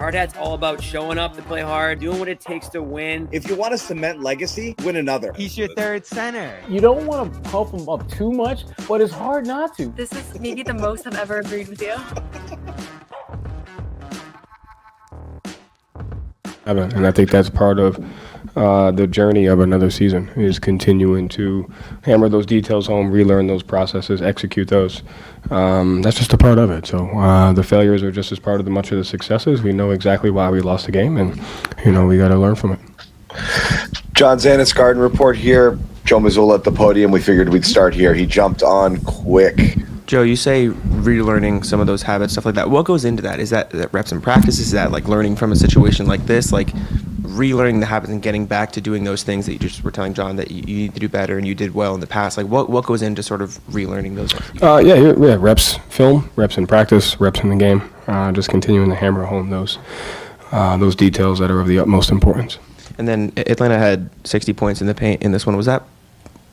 Hard Hat's all about showing up to play hard, doing what it takes to win. If you want to cement legacy, win another. He's your third center. You don't want to puff him up too much, but it's hard not to. This is maybe the most I've ever agreed with you. And I think that's part of the journey of another season, is continuing to hammer those details home, relearn those processes, execute those. That's just a part of it. So the failures are just as part of much of the successes. We know exactly why we lost the game, and we got to learn from it. John Zannis, Garden Report here. Joe Mazzulla at the podium. We figured we'd start here. He jumped on quick. Joe, you say relearning some of those habits, stuff like that. What goes into that? Is that reps and practice? Is that like learning from a situation like this? Like relearning the habits and getting back to doing those things that you just were telling John that you need to do better and you did well in the past? Like what goes into sort of relearning those? Yeah, reps, film, reps in practice, reps in the game. Just continuing to hammer home those details that are of the utmost importance. And then Atlanta had 60 points in the paint in this one. Was that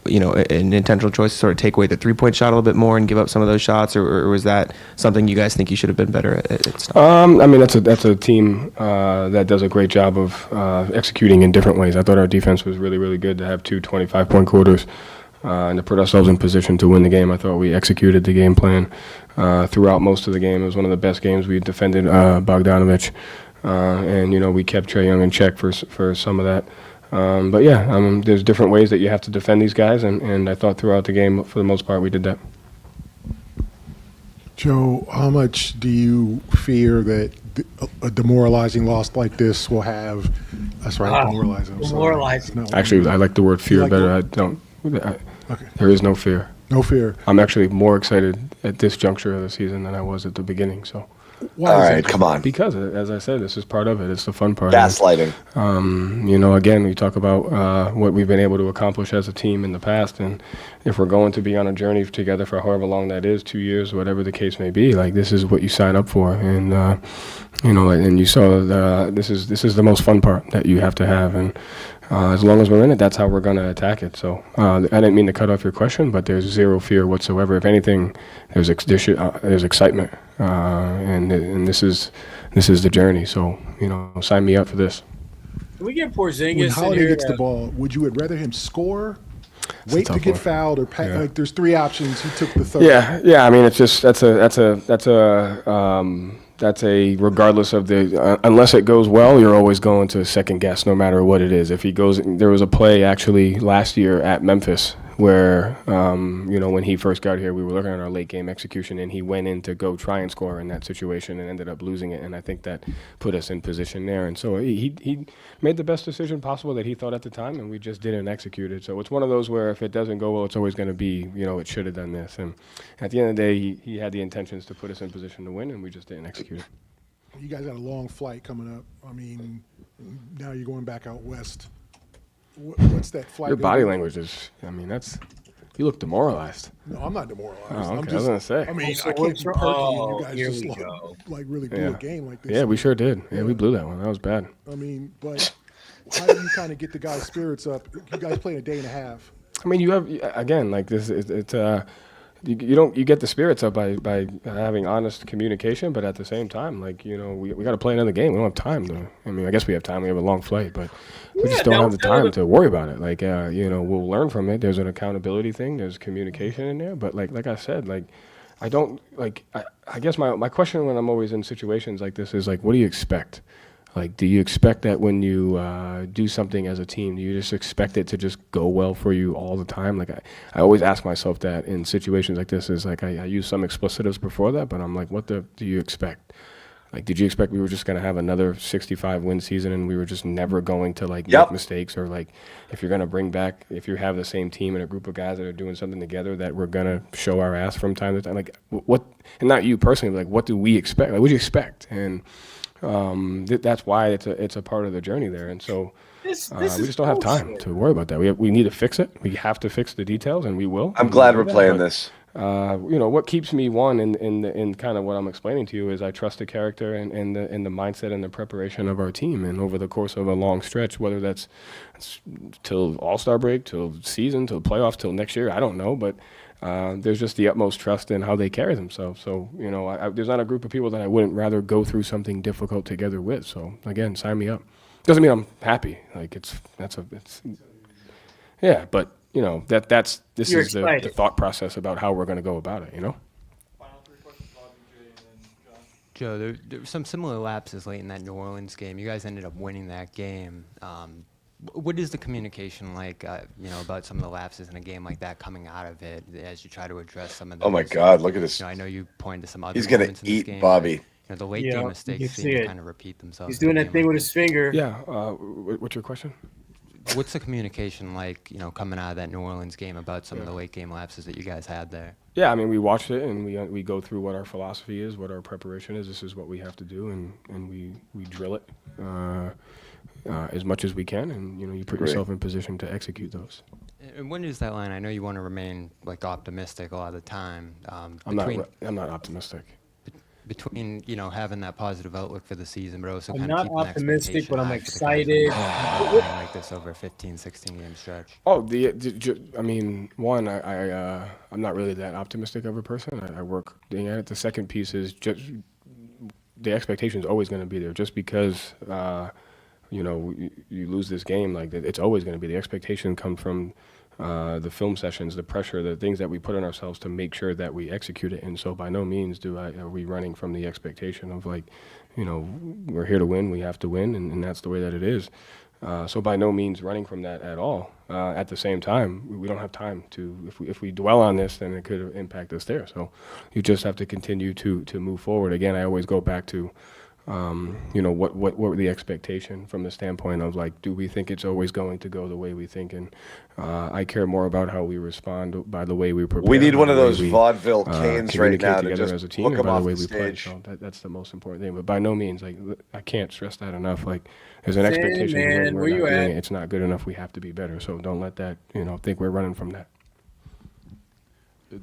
an intentional choice to sort of take away the three-point shot a little bit more and give up some of those shots, or was that something you guys think you should have been better at? That's a team that does a great job of executing in different ways. I thought our defense was really, really good to have two 25-point quarters and to put ourselves in position to win the game. I thought we executed the game plan throughout most of the game. It was one of the best games we defended Bogdanovich, and we kept Trae Young in check for some of that. There's different ways that you have to defend these guys, and I thought throughout the game, for the most part, we did that. Joe, how much do you fear that a demoralizing loss like this will have? That's right, demoralizing. Demoralizing. No. Actually, I like the word fear better. Okay. There is no fear. No fear. I'm actually more excited at this juncture of the season than I was at the beginning. So. Why all right, come on. Because, as I said, this is part of it. It's the fun part. Gaslighting. Again, we talk about what we've been able to accomplish as a team in the past, and if we're going to be on a journey together for however long that is, 2 years, whatever the case may be, like this is what you sign up for, and and you saw this is the most fun part that you have to have, and as long as we're in it, that's how we're going to attack it. So I didn't mean to cut off your question, but there's zero fear whatsoever. If anything, there's excitement, and this is the journey. So sign me up for this. Can we get Porzingis when Holiday in here? gets the ball, would you rather him score, wait to get fouled, or like there's three options? He took the third. Yeah. I mean, it's just that's a regardless of the unless it goes well, you're always going to second guess no matter what it is. If he goes, there was a play actually last year at Memphis where when he first got here, we were looking at our late game execution, and he went in to go try and score in that situation and ended up losing it. And I think that put us in position there. And so he made the best decision possible that he thought at the time, and we just didn't execute it. So it's one of those where if it doesn't go well, it's always going to be it should have done this. And at the end of the day, he had the intentions to put us in position to win, and we just didn't execute it. You guys got a long flight coming up. I mean, now you're going back out west. What's that flight? Your body language is, you look demoralized. No, I'm not demoralized. Oh, okay. I was going to say. I mean, I can't be perky, and you guys just really blew a game like this. Yeah, we sure did. Yeah, we blew that one. That was bad. I mean, but how do you kind of get the guys' spirits up? You guys play a day and a half. I mean, you have, again, like this, you get the spirits up by having honest communication, but at the same time, we got to play another game. We don't have time to. I guess we have time. We have a long flight, but we just don't have the time to worry about it. We'll learn from it. There's an accountability thing. There's communication in there. But like I said, I don't I guess my question when I'm always in situations like this is what do you expect? Do you expect that when you do something as a team, do you just expect it to just go well for you all the time? I always ask myself that in situations like this. Is I use some explicitives before that, but I'm what do you expect? Did you expect we were just going to have another 65-win season and we were just never going to make mistakes? Or if you're going to bring back, if you have the same team and a group of guys that are doing something together, that we're going to show our ass from time to time? What? And not you personally, what do we expect? What do you expect? And that's why it's a part of the journey there, and so we just don't have time to worry about that. We need to fix it. We have to fix the details, and we will. I'm glad we're playing this. What keeps me in kind of what I'm explaining to you is I trust the character and the mindset and the preparation of our team, and over the course of a long stretch, whether that's till All-Star break, till season, till playoffs, till next year, I don't know, but there's just the utmost trust in how they carry themselves. So, you know, there's not a group of people that I wouldn't rather go through something difficult together with. So, again, sign me up. Doesn't mean I'm happy. Like, yeah, but, you know, this You're is the excited. thought process about how we're going to go about it, you know? Joe, there were some similar lapses late in that New Orleans game. You guys ended up winning that game. What is the communication like, you know, about some of the lapses in a game like that coming out of it as you try to address some of those? Oh my God, look at this. You know, I know you pointed to some other He's going moments to in this eat game, Bobby. but, you know, the late Yeah, game you mistakes can seem see to it. kind of repeat themselves. He's in a doing that game thing like with this. his finger. Yeah. What's your question? What's the communication like, you know, coming out of that New Orleans game about some of the late game lapses that you guys had there? Yeah, I mean, we watched it and we go through what our philosophy is, what our preparation is. This is what we have to do, and we drill it as much as we can, and you know, you put yourself in position to execute those. And when is that line? I know you want to remain like optimistic a lot of the time. I'm not optimistic. Between, you know, having that positive outlook for the season, but also I'm kind of not keeping the optimistic, but I'm expectation high for the guys excited. playing like this over a 15, 16 game stretch. Oh, I mean, one, I'm not really that optimistic of a person. I work at it. The second piece is just the expectation is always going to be there. Just because, you know, you lose this game, like it's always going to be. The expectation comes from the film sessions, the pressure, the things that we put on ourselves to make sure that we execute it. And so by no means are we running from the expectation of, like, you know, we're here to win, we have to win, and that's the way that it is. So by no means running from that at all. At the same time, we don't have time to, if we dwell on this, then it could impact us there. So you just have to continue to move forward. Again, I always go back to, you know, what were the expectation from the standpoint of, like, do we think it's always going to go the way we think? And I care more about how we respond by the way we prepare. We need one of by the those way we, vaudeville canes right communicate now to together just as a team, look and him by the off way the we play. stage. So that's the most important thing. But by no means, like, I can't stress that enough. Like, there's an Same, expectation man. when Where we're you not doing at? it. It's not good enough. We have to be better. So don't let that, you know, think we're running from that.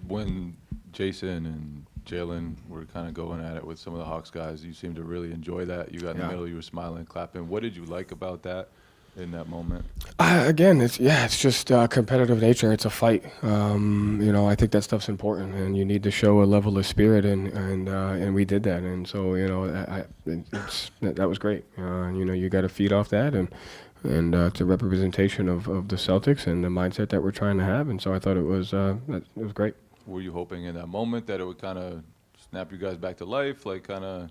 When Jason and Jalen were kind of going at it with some of the Hawks guys, you seemed to really enjoy that. You got in the middle, you were smiling, clapping. What did you like about that in that moment? Again, it's just competitive nature. It's a fight. You know, I think that stuff's important, and you need to show a level of spirit, and we did that. And so, you know, that was great. You know, you got to feed off that, and it's a representation of the Celtics and the mindset that we're trying to have. And so I thought it was great. Were you hoping in that moment that it would kind of snap you guys back to life, like kind of?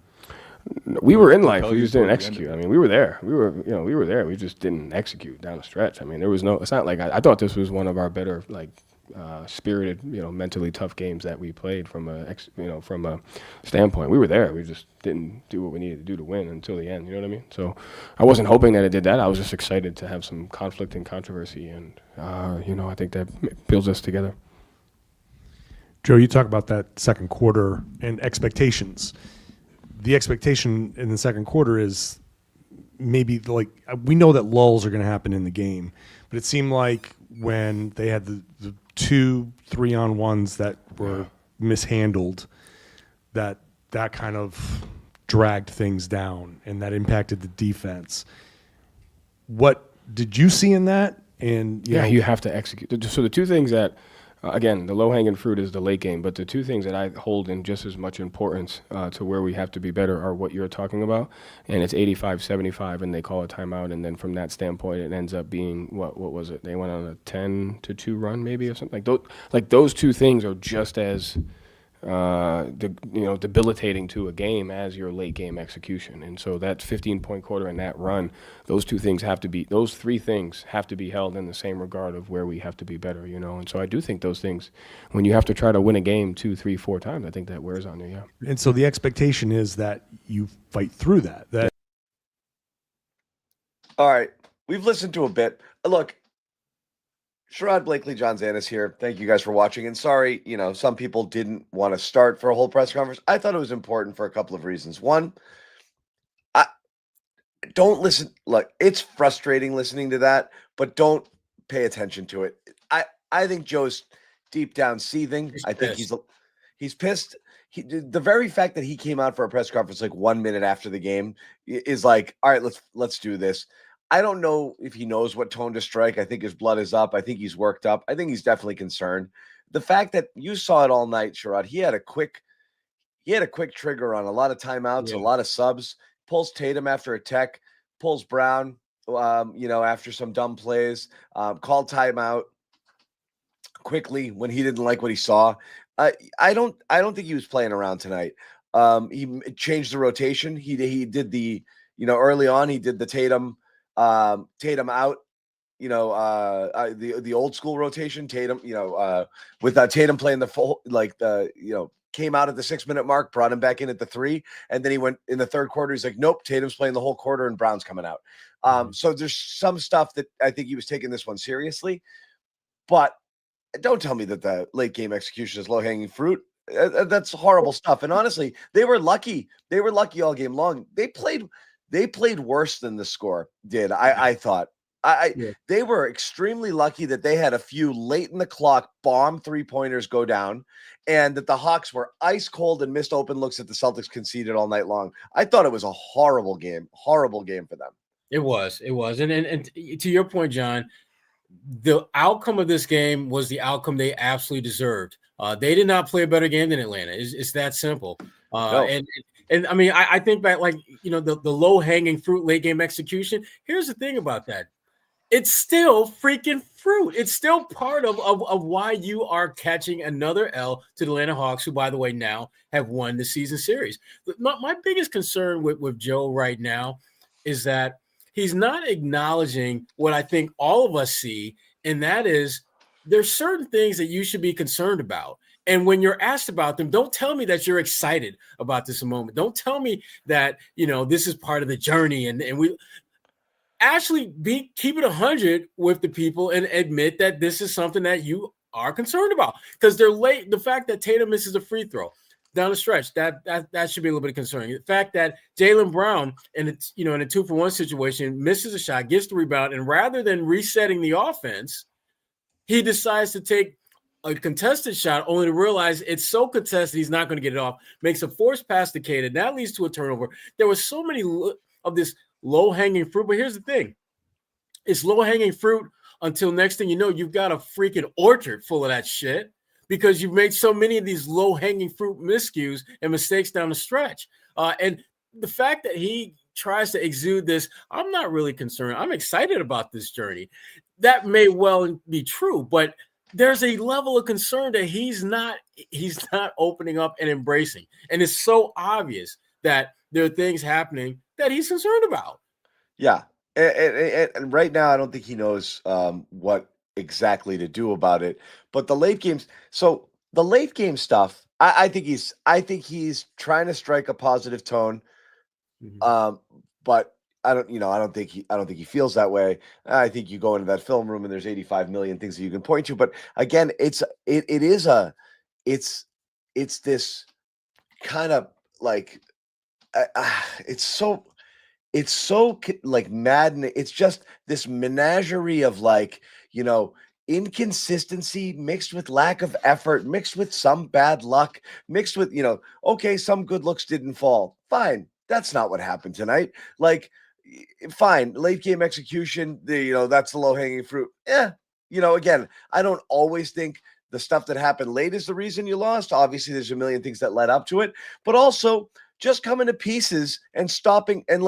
We were in life. propel We you just didn't toward the end execute. of I mean, we were there. We were there. We just didn't execute down the stretch. I mean, there was no. It's not like I thought this was one of our better, like, spirited, you know, mentally tough games that we played from a standpoint. We were there. We just didn't do what we needed to do to win until the end. You know what I mean? So I wasn't hoping that it did that. I was just excited to have some conflict and controversy, and you know, I think that builds us together. Joe, you talk about that second quarter and expectations. The expectation in the second quarter is maybe, like, we know that lulls are going to happen in the game, but it seemed like when they had the 2 3-on-1s that were mishandled, that kind of dragged things down and that impacted the defense. What did you see in that? And you have to execute. So the two things that, again, the low-hanging fruit is the late game, but the two things that I hold in just as much importance to where we have to be better are what you're talking about, and it's 85-75, and they call a timeout, and then from that standpoint, it ends up being, what was it? They went on a 10-2 run maybe or something. Like those two things are just as debilitating to a game as your late game execution. And so that 15-point quarter and that run, those three things have to be held in the same regard of where we have to be better, you know. And so I do think those things, when you have to try to win a game 2, 3, 4 times, I think that wears on you, yeah. And so the expectation is that you fight through that. All right. We've listened to a bit. Look, Sherrod Blakely, John Zannis here. Thank you guys for watching. And sorry, you know, some people didn't want to start for a whole press conference. I thought it was important for a couple of reasons. One, I don't listen. Look, it's frustrating listening to that, but don't pay attention to it. I think Joe's deep down seething. I think he's pissed. The very fact that he came out for a press conference like 1 minute after the game is like, all right, let's do this. I don't know if he knows what tone to strike. I think his blood is up. I think he's worked up. I think he's definitely concerned. the fact that you saw it all night, Sherrod, he had a quick trigger on a lot of timeouts, a lot of subs, pulls Tatum after a tech, pulls Brown, after some dumb plays, called timeout quickly when he didn't like what he saw. I don't think he was playing around tonight. He changed the rotation. He did the, early on, he did the Tatum out, the old school rotation, Tatum, with Tatum playing the full, came out at the 6-minute mark, brought him back in at the 3, and then he went in the third quarter. He's like, nope, Tatum's playing the whole quarter and Brown's coming out. So there's some stuff that I think he was taking this one seriously, but don't tell me that the late game execution is low hanging fruit. That's horrible stuff. And honestly, they were lucky. They were lucky all game long. They played worse than the score did. I thought. They were extremely lucky that they had a few late in the clock bomb 3-pointers go down, and that the Hawks were ice cold and missed open looks that the Celtics conceded all night long. I thought it was a horrible game for them. It was. And to your point, John, the outcome of this game was the outcome they absolutely deserved. They did not play a better game than Atlanta. It's that simple. No. And I mean, I think back, the low hanging fruit late game execution. Here's the thing about that. It's still freaking fruit. It's still part of why you are catching another L to the Atlanta Hawks, who, by the way, now have won the season series. My biggest concern with Joe right now is that he's not acknowledging what I think all of us see, and that is there's certain things that you should be concerned about. And when you're asked about them, don't tell me that you're excited about this moment. Don't tell me that, this is part of the journey. And we actually keep it 100 with the people and admit that this is something that you are concerned about, because they're late. The fact that Tatum misses a free throw down the stretch, that should be a little bit concerning. The fact that Jaylen Brown in a 2-for-1 situation misses a shot, gets the rebound, and rather than resetting the offense, he decides to take a contested shot only to realize it's so contested he's not going to get it off, makes a forced pass to Caden. That leads to a turnover. There was so many of this low-hanging fruit, but here's the thing. It's low-hanging fruit until next thing you know, you've got a freaking orchard full of that shit, because you've made so many of these low-hanging fruit miscues and mistakes down the stretch. And the fact that he tries to exude this, I'm not really concerned. I'm excited about this journey. That may well be true, but there's a level of concern that he's not opening up and embracing. And it's so obvious that there are things happening that he's concerned about. Yeah. And right now, I don't think he knows what exactly to do about it. But the late games, so the late game stuff, I think he's trying to strike a positive tone. But I don't think he feels that way. I think you go into that film room and there's 85 million things that you can point to. But again, it's this kind of like it's so like maddening. It's just this menagerie of inconsistency mixed with lack of effort, mixed with some bad luck, mixed with, okay, some good looks didn't fall. Fine. That's not what happened tonight. Fine. Late game execution, that's the low hanging fruit. Again, I don't always think the stuff that happened late is the reason you lost. Obviously, there's a million things that led up to it, but also just coming to pieces and stopping and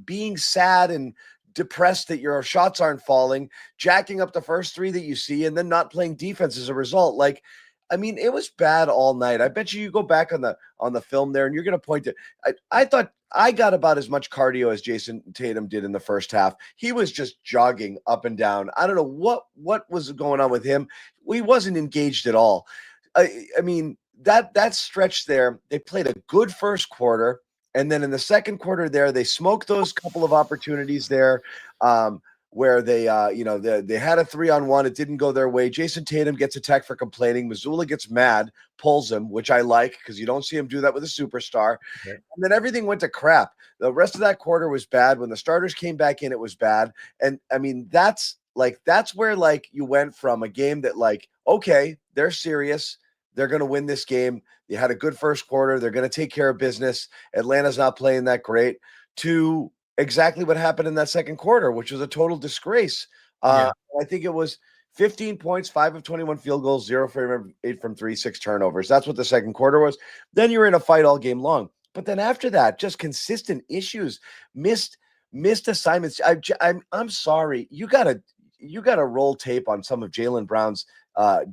being sad and depressed that your shots aren't falling, jacking up the first 3 that you see, and then not playing defense as a result. It was bad all night. I bet you go back on the film there and you're going to point to, I thought I got about as much cardio as Jason Tatum did in the first half. He was just jogging up and down. I don't know what was going on with him. He wasn't engaged at all. That stretch there, they played a good first quarter. And then in the second quarter there, they smoked those couple of opportunities there where they had a 3-on-1. It didn't go their way. Jason Tatum gets attacked for complaining. Mazzulla gets mad, pulls him, which I like because you don't see him do that with a superstar. Okay. And then everything went to crap. The rest of that quarter was bad. When the starters came back in, it was bad. And that's where you went from a game that okay, they're serious. They're going to win this game. They had a good first quarter. They're going to take care of business. Atlanta's not playing that great, to exactly what happened in that second quarter, which was a total disgrace. I think it was 15 points, 5 of 21 field goals, 0 for 8 from 3, 6 turnovers. That's what the second quarter was. Then you're in a fight all game long. But then after that, just consistent issues, missed assignments. I'm sorry. You gotta roll tape on some of Jaylen Brown's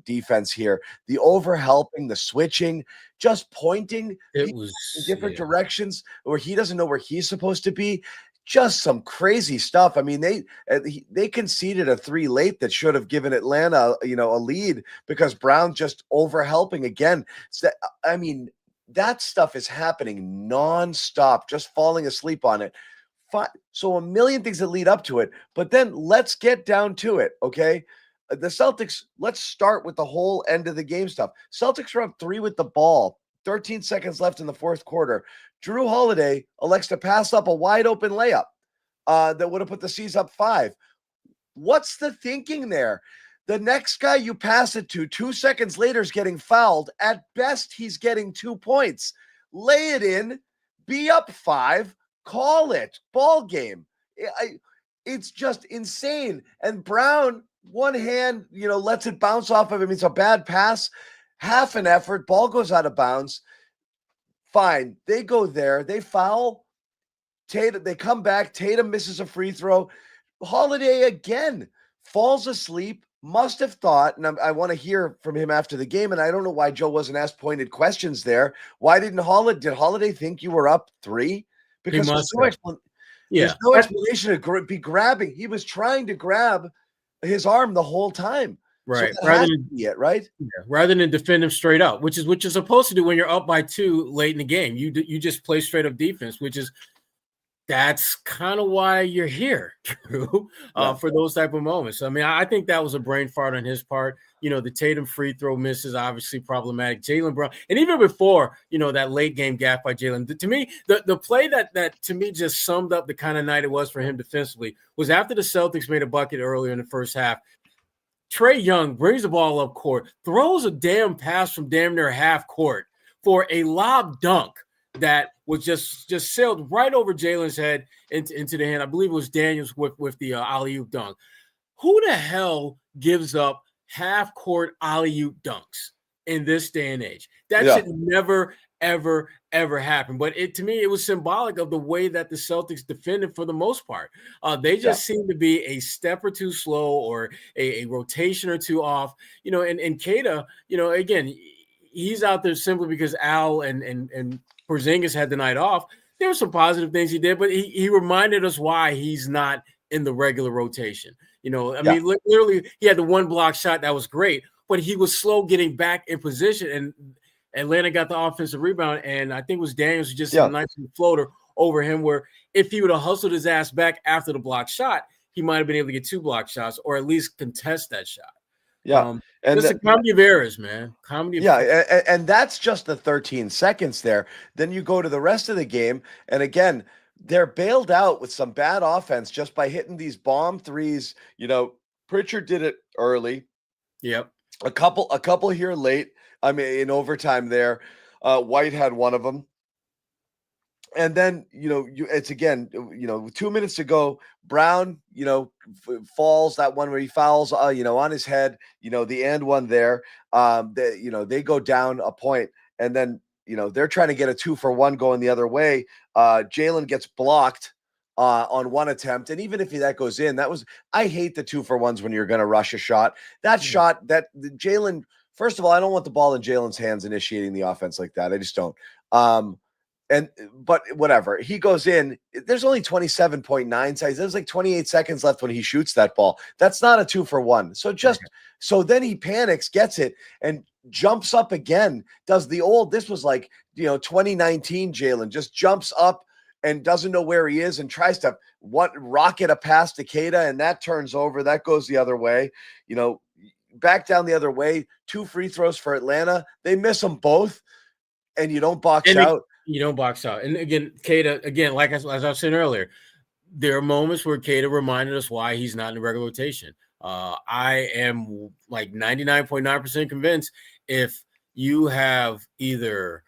defense here. The overhelping, the switching, just pointing It was in different directions where he doesn't know where he's supposed to be. Just some crazy stuff. I mean, they conceded a 3 late that should have given Atlanta, a lead because Brown just overhelping again. So I mean, that stuff is happening nonstop, just falling asleep on it. So a million things that lead up to it, but then let's get down to it, okay? The Celtics, let's start with the whole end of the game stuff. Celtics are up 3 with the ball, 13 seconds left in the fourth quarter. Drew Holiday elects to pass up a wide open layup that would have put the C's up 5. What's the thinking there? The next guy you pass it to 2 seconds later is getting fouled. At best, he's getting 2 points. Lay it in, be up 5, call it, ball game. It's just insane. And Brown, one hand, lets it bounce off of him. It's a bad pass, half an effort, ball goes out of bounds. Fine. They go there, they foul. Tatum, they come back. Tatum misses a free throw. Holiday again falls asleep. Must have thought, and I want to hear from him after the game, and I don't know why Joe wasn't asked pointed questions there. Why did Holiday think you were up 3? Because there's no explanation to be grabbing. He was trying to grab his arm the whole time. Right. So rather than be it, right? Yeah. Rather than defend him straight up, which is what you're supposed to do when you're up by 2 late in the game. You just play straight up defense, that's kind of why you're here, Drew, for those type of moments. I mean, I think that was a brain fart on his part. The Tatum free throw miss is obviously problematic. Jaylen Brown, and even before, that late game gap by Jaylen, to me, the play that to me just summed up the kind of night it was for him defensively was after the Celtics made a bucket earlier in the first half. Trae Young brings the ball up court, throws a damn pass from damn near half court for a lob dunk that was just sailed right over Jaylen's head into the hand. I believe it was Daniels with the alley-oop dunk. Who the hell gives up half-court alley-oop dunks in this day and age? That should never, ever, ever happen. But to me, it was symbolic of the way that the Celtics defended for the most part. They just seemed to be a step or two slow or a rotation or two off. And Keita, again, he's out there simply because Al and Porzingis had the night off. There were some positive things he did, but he reminded us why he's not in the regular rotation. I mean, literally, he had the one block shot that was great, but he was slow getting back in position, and Atlanta got the offensive rebound, and I think it was Daniels who just hit a nice floater over him, where if he would have hustled his ass back after the block shot, he might have been able to get 2 block shots or at least contest that shot. Yeah. And it's a comedy of errors, man. And that's just the 13 seconds there. Then you go to the rest of the game, and again, they're bailed out with some bad offense just by hitting these bomb threes. Pritchard did it early. Yep. A couple here late. I mean, in overtime there. White had one of them. And then, it's again, 2 minutes to go. Brown, falls, that one where he fouls, on his head, the and one there. They go down a point, and then, they're trying to get a 2-for-1 going the other way. Jaylen gets blocked on one attempt. And even if that goes in, I hate the 2-for-1s when you're going to rush a shot. That shot that Jaylen, first of all, I don't want the ball in Jaylen's hands initiating the offense like that. I just don't. But whatever, he goes in. There's only 27.9 seconds. There's like 28 seconds left when he shoots that ball. That's not a 2-for-1. So then he panics, gets it, and jumps up again. Does the old? This was like 2019 Jaylen just jumps up and doesn't know where he is and tries to rocket a pass to Keita, and that turns over. That goes the other way. Back down the other way. 2 free throws for Atlanta. They miss them both, and you don't box out. You don't box out. And again, Keita, like as I was saying earlier, there are moments where Keita reminded us why he's not in the regular rotation. I am like 99.9% convinced if you have either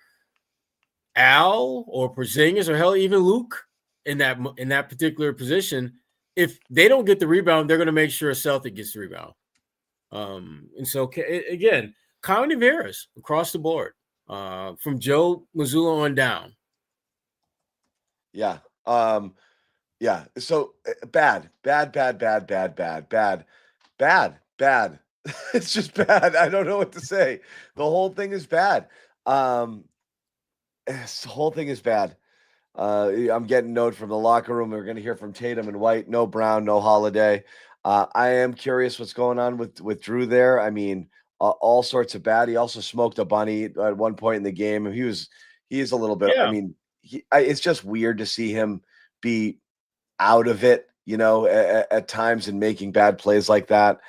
Al or Porzingis or hell, even Luke in that particular position, if they don't get the rebound, they're going to make sure a Celtic gets the rebound. And so again, comedy varies across the board, from Joe Mazzulla on down. Yeah. Yeah. So bad. It's just bad. I don't know what to say. The whole thing is bad. The whole thing is bad. I'm getting note from the locker room. We're going to hear from Tatum and White. No Brown, no Holiday. I am curious what's going on with Drew there. I mean, all sorts of bad. He also smoked a bunny at one point in the game. He is a little bit. Yeah. I mean, it's just weird to see him be out of it, at times and making bad plays like that.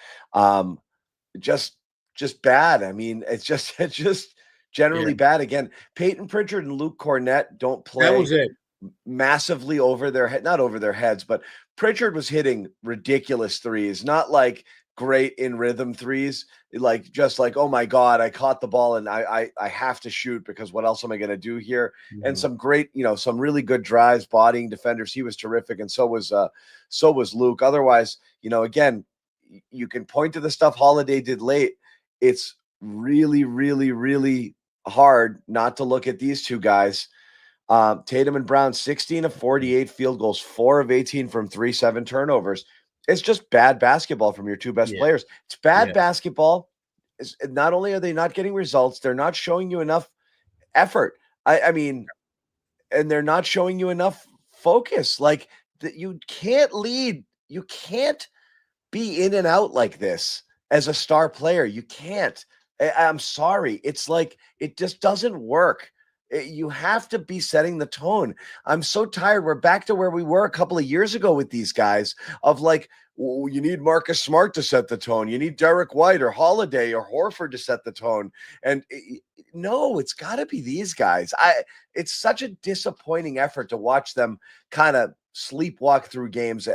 Just bad. I mean, it's just generally bad. Again, Peyton Pritchard and Luke Cornett don't play. That was it. Massively over their head, not over their heads, but Pritchard was hitting ridiculous threes, not like great in rhythm threes, like just like, oh my God, I caught the ball and I have to shoot because what else am I going to do here? Mm-hmm. And some great, some really good drives, bodying defenders. He was terrific. And so was Luke. Otherwise, again, you can point to the stuff Holiday did late. It's really, really, really hard not to look at these two guys. Tatum and Brown, 16 of 48 field goals, 4 of 18 from 3, 7 turnovers. It's just bad basketball from your two best players. It's bad basketball. Not only are they not getting results, they're not showing you enough effort. I mean, and they're not showing you enough focus. Like that, you can't lead. You can't be in and out like this as a star player. You can't. I'm sorry. It's like it just doesn't work. You have to be setting the tone. I'm so tired. We're back to where we were a couple of years ago with these guys of like, you need Marcus Smart to set the tone. You need Derek White or Holiday or Horford to set the tone. And no, it's got to be these guys. It's such a disappointing effort to watch them kind of sleepwalk through games,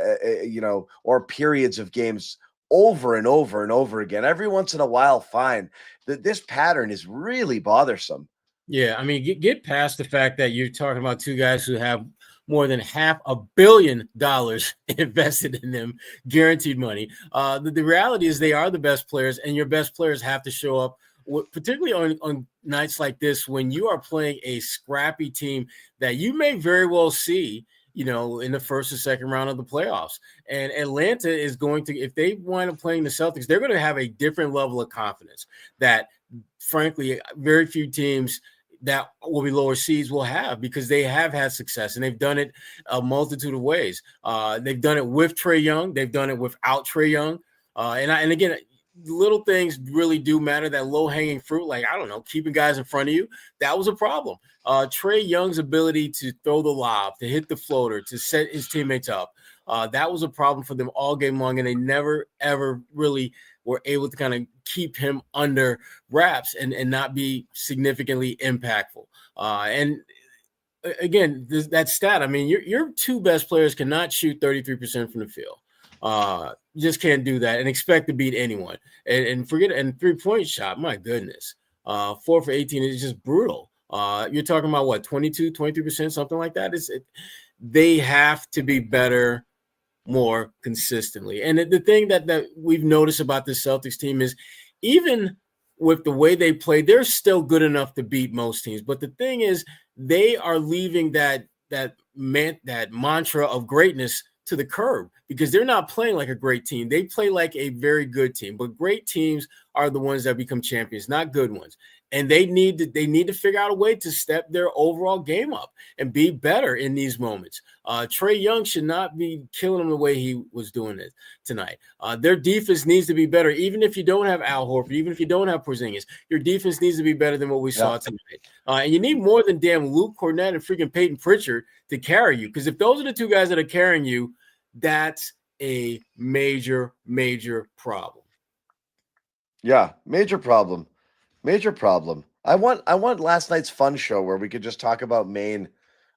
or periods of games over and over and over again. Every once in a while, fine. This pattern is really bothersome. Yeah, I mean, get past the fact that you're talking about two guys who have more than $500 million invested in them, guaranteed money. The reality is they are the best players, and your best players have to show up, particularly on nights like this when you are playing a scrappy team that you may very well see, in the first or second round of the playoffs. And Atlanta is going to, if they wind up playing the Celtics, they're going to have a different level of confidence that, frankly, very few teams that will be lower seeds will have, because they have had success and they've done it a multitude of ways. They've done it with Trae Young. They've done it without Trae Young. And again, little things really do matter. That low hanging fruit, like, I don't know, keeping guys in front of you, that was a problem. Trae Young's ability to throw the lob, to hit the floater, to set his teammates up, that was a problem for them all game long. And they never, ever really were able to kind of keep him under wraps and not be significantly impactful. And again, that stat, I mean, your two best players cannot shoot 33% from the field. You just can't do that and expect to beat anyone. And forget it. And 3-point shot, my goodness. 4 for 18 is just brutal. You're talking about what, 22, 23%, something like that? They have to be better more consistently. And the thing that we've noticed about this Celtics team is, even with the way they play, they're still good enough to beat most teams. But the thing is, they are leaving that mantra of greatness to the curb, because they're not playing like a great team. They play like a very good team. But great teams are the ones that become champions, not good ones. And they need to figure out a way to step their overall game up and be better in these moments. Trae Young should not be killing them the way he was doing it tonight. Their defense needs to be better, even if you don't have Al Horford, even if you don't have Porzingis. Your defense needs to be better than what we saw tonight. And you need more than damn Luke Cornett and freaking Peyton Pritchard to carry you, because if those are the two guys that are carrying you, that's a major, major problem. Yeah, major problem. Major problem. I want last night's fun show where we could just talk about Maine,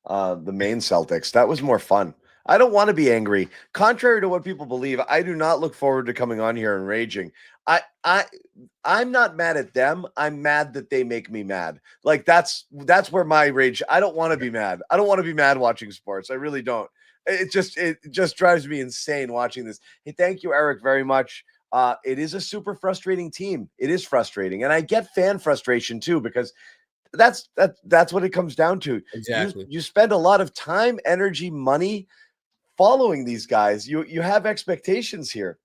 the Maine Celtics. That was more fun. I don't want to be angry. Contrary to what people believe, I do not look forward to coming on here and raging. I'm not mad at them. I'm mad that they make me mad. Like that's where my rage. I don't want to be mad. I don't want to be mad watching sports. I really don't. It just drives me insane watching this. Hey, thank you, Eric, very much. it is a super frustrating team. It is frustrating. And I get fan frustration too, because that's what it comes down to. Exactly. You spend a lot of time, energy, money following these guys. You have expectations here.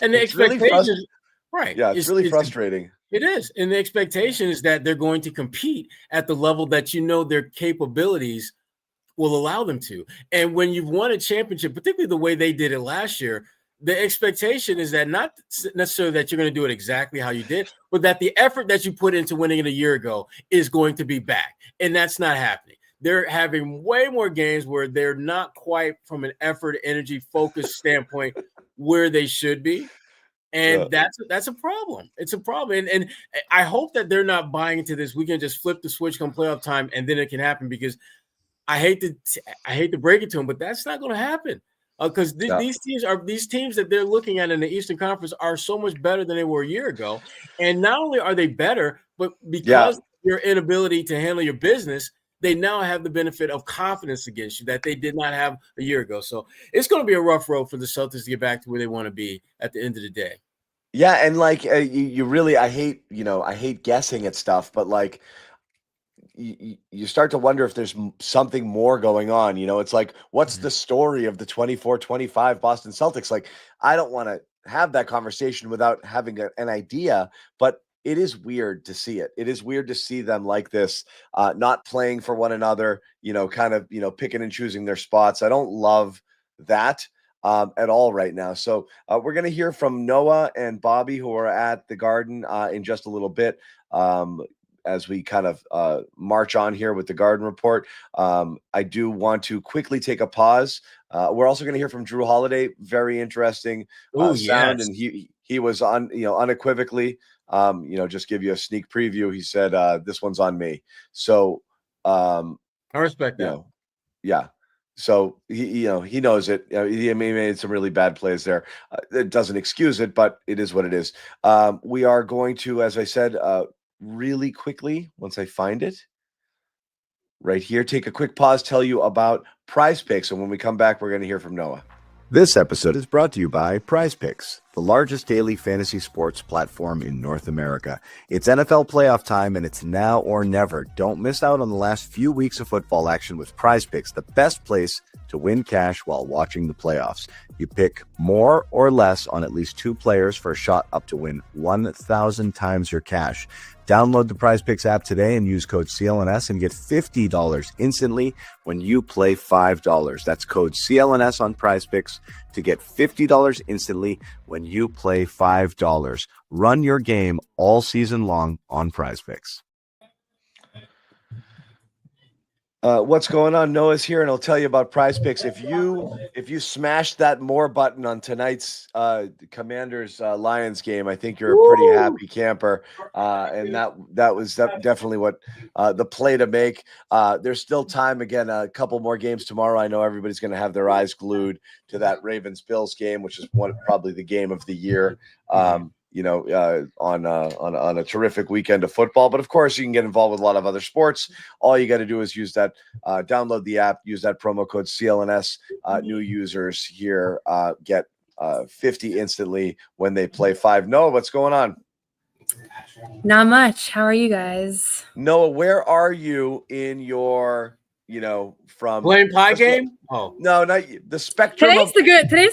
And the It's really expectations, right. Yeah, it's really frustrating. It is. And the expectation is that they're going to compete at the level that their capabilities will allow them to. And when you've won a championship, particularly the way they did it last year, the expectation is that not necessarily that you're going to do it exactly how you did, but that the effort that you put into winning it a year ago is going to be back. And that's not happening. They're having way more games where they're not quite, from an effort, energy, focus standpoint, where they should be. And that's a problem. It's a problem. And I hope that they're not buying into this. We can just flip the switch come playoff time and then it can happen, because I hate to break it to them, but that's not going to happen. Because these teams that they're looking at in the Eastern Conference are so much better than they were a year ago. And not only are they better, but because of your inability to handle your business, they now have the benefit of confidence against you that they did not have a year ago. So it's going to be a rough road for the Celtics to get back to where they want to be at the end of the day. Yeah, and like you really, I hate guessing at stuff, but like you start to wonder if there's something more going on. It's like, what's the story of the 24-25 Boston Celtics? Like, I don't want to have that conversation without having an idea, but it is weird to see it. It is weird to see them like this, not playing for one another, kind of, picking and choosing their spots. I don't love that at all right now. So we're going to hear from Noah and Bobby, who are at the Garden in just a little bit. As we kind of march on here with the Garden Report, I do want to quickly take a pause. We're also going to hear from Drew Holiday. Very interesting sound, yes. and he was on, unequivocally. Just give you a sneak preview. He said, "This one's on me." So I respect that. Yeah. So he knows it. He made some really bad plays there. It doesn't excuse it, but it is what it is. We are going to, as I said, really quickly, once I find it right here, take a quick pause, tell you about Prize Picks, and when we come back, we're going to hear from Noah. This episode is brought to you by Prize Picks, the largest daily fantasy sports platform in North America. It's NFL playoff time, and it's now or never. Don't miss out on the last few weeks of football action with Prize Picks, the best place to win cash while watching the playoffs. You pick more or less on at least 2 players for a shot up to win 1,000 times your cash. Download the Prize Picks app today and use code CLNS and get $50 instantly when you play $5. That's code CLNS on Prize Picks to get $50 instantly when you play $5. Run your game all season long on Prize Picks. What's going on? Noah's here, and I'll tell you about Prize Picks. If you smash that more button on tonight's Commanders Lions game, I think you're a pretty happy camper. And that was definitely what the play to make. There's still time. Again, a couple more games tomorrow. I know everybody's going to have their eyes glued to that Ravens-Bills game, which is probably the game of the year. On a terrific weekend of football. But of course, you can get involved with a lot of other sports. All you got to do is use that, download the app, use that promo code CLNS. New users here get 50 instantly when they play 5. Noah, what's going on? Not much. How are you guys? Noah, where are you in your, from Blame Pie game? Oh no, not the spectrum. Today's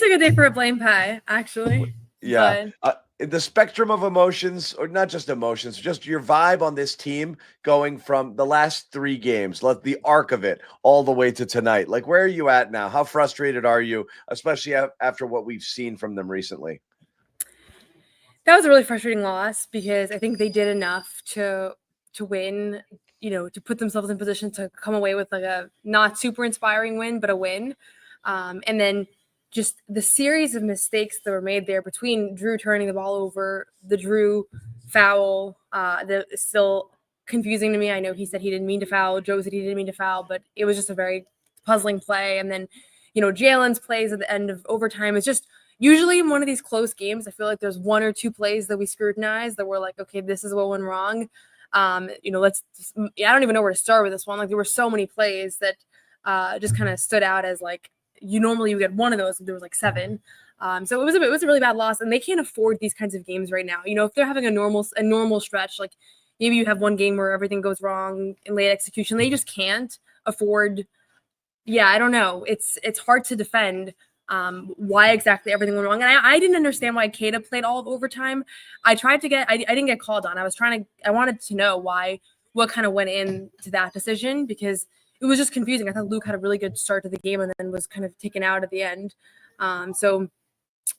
a good day for a blame pie, actually. Yeah. The spectrum of emotions, or not just emotions, just your vibe on this team going from the last 3 games, the arc of it all the way to tonight. Like, where are you at now? How frustrated are you, especially after what we've seen from them recently? That was a really frustrating loss, because I think they did enough to win, to put themselves in position to come away with like a not super inspiring win, but a win. And then just the series of mistakes that were made there between Drew turning the ball over, the Drew foul, that is still confusing to me. I know he said he didn't mean to foul. Joe said he didn't mean to foul, but it was just a very puzzling play. And then, Jalen's plays at the end of overtime. It's just usually in one of these close games, I feel like there's 1 or 2 plays that we scrutinize that we're like, okay, this is what went wrong. I don't even know where to start with this one. Like, there were so many plays that just kind of stood out as like, you get one of those. There was like 7. So it was a really bad loss, and they can't afford these kinds of games right now. If they're having a normal stretch, like maybe you have one game where everything goes wrong in late execution, they just can't afford. Yeah, I don't know. It's hard to defend why exactly everything went wrong. And I didn't understand why Keita played all of overtime. I didn't get called on. I wanted to know what kind of went into that decision, because it was just confusing. I thought Luke had a really good start to the game and then was kind of taken out at the end. So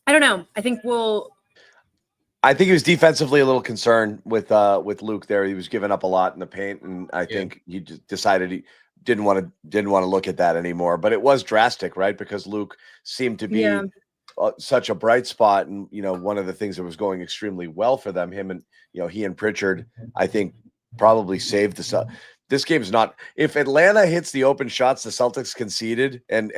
I don't know. I think he was defensively a little concerned with Luke there. He was giving up a lot in the paint, and I think he just decided he didn't want to look at that anymore. But it was drastic, right? Because Luke seemed to be such a bright spot, and one of the things that was going extremely well for them. Him and he and Pritchard, I think, probably saved this game's not. If Atlanta hits the open shots the Celtics conceded, and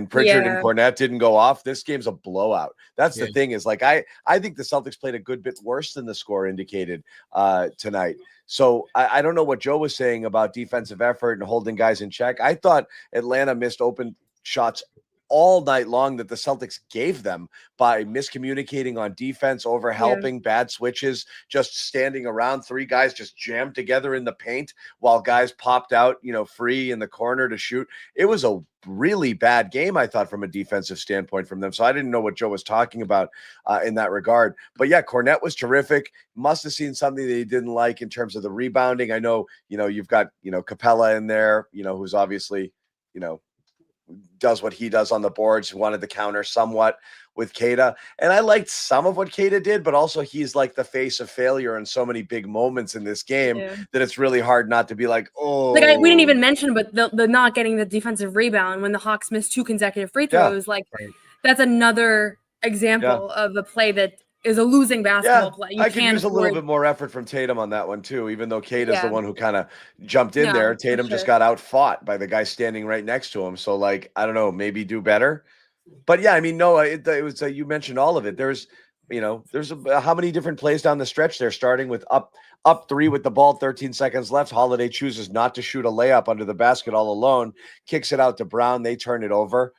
Pritchard and Cornette didn't go off, this game's a blowout. That's the thing is, like, I think the Celtics played a good bit worse than the score indicated tonight. So I don't know what Joe was saying about defensive effort and holding guys in check. I thought Atlanta missed open shots all night long that the Celtics gave them by miscommunicating on defense, over helping, bad switches, just standing around, three guys just jammed together in the paint while guys popped out, free in the corner to shoot. It was a really bad game, I thought, from a defensive standpoint from them. So I didn't know what Joe was talking about in that regard. But yeah, Cornette was terrific. Must have seen something that he didn't like in terms of the rebounding. I know, you've got, Capella in there, who's obviously, does what he does on the boards, who wanted to counter somewhat with Keita. And I liked some of what Keita did, but also he's like the face of failure in so many big moments in this game that it's really hard not to be like, oh. Like we didn't even mention, but the not getting the defensive rebound when the Hawks missed 2 consecutive free throws, that's another example of a play that is a losing basketball play. I could use a little bit more effort from Tatum on that one too, even though Keita's the one who kind of jumped in there. Tatum just got out fought by the guy standing right next to him. So, like, I don't know, maybe do better. But yeah, I mean, Noah, it was you mentioned all of it. There's how many different plays down the stretch there, starting with up 3 with the ball, 13 seconds left. Holiday chooses not to shoot a layup under the basket all alone, kicks it out to Brown. They turn it over,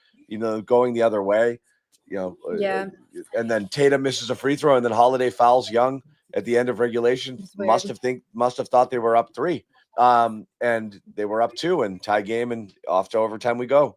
going the other way. And then Tatum misses a free throw, and then Holiday fouls Young at the end of regulation. Must have thought they were up 3, and they were up 2, and tie game, and off to overtime we go.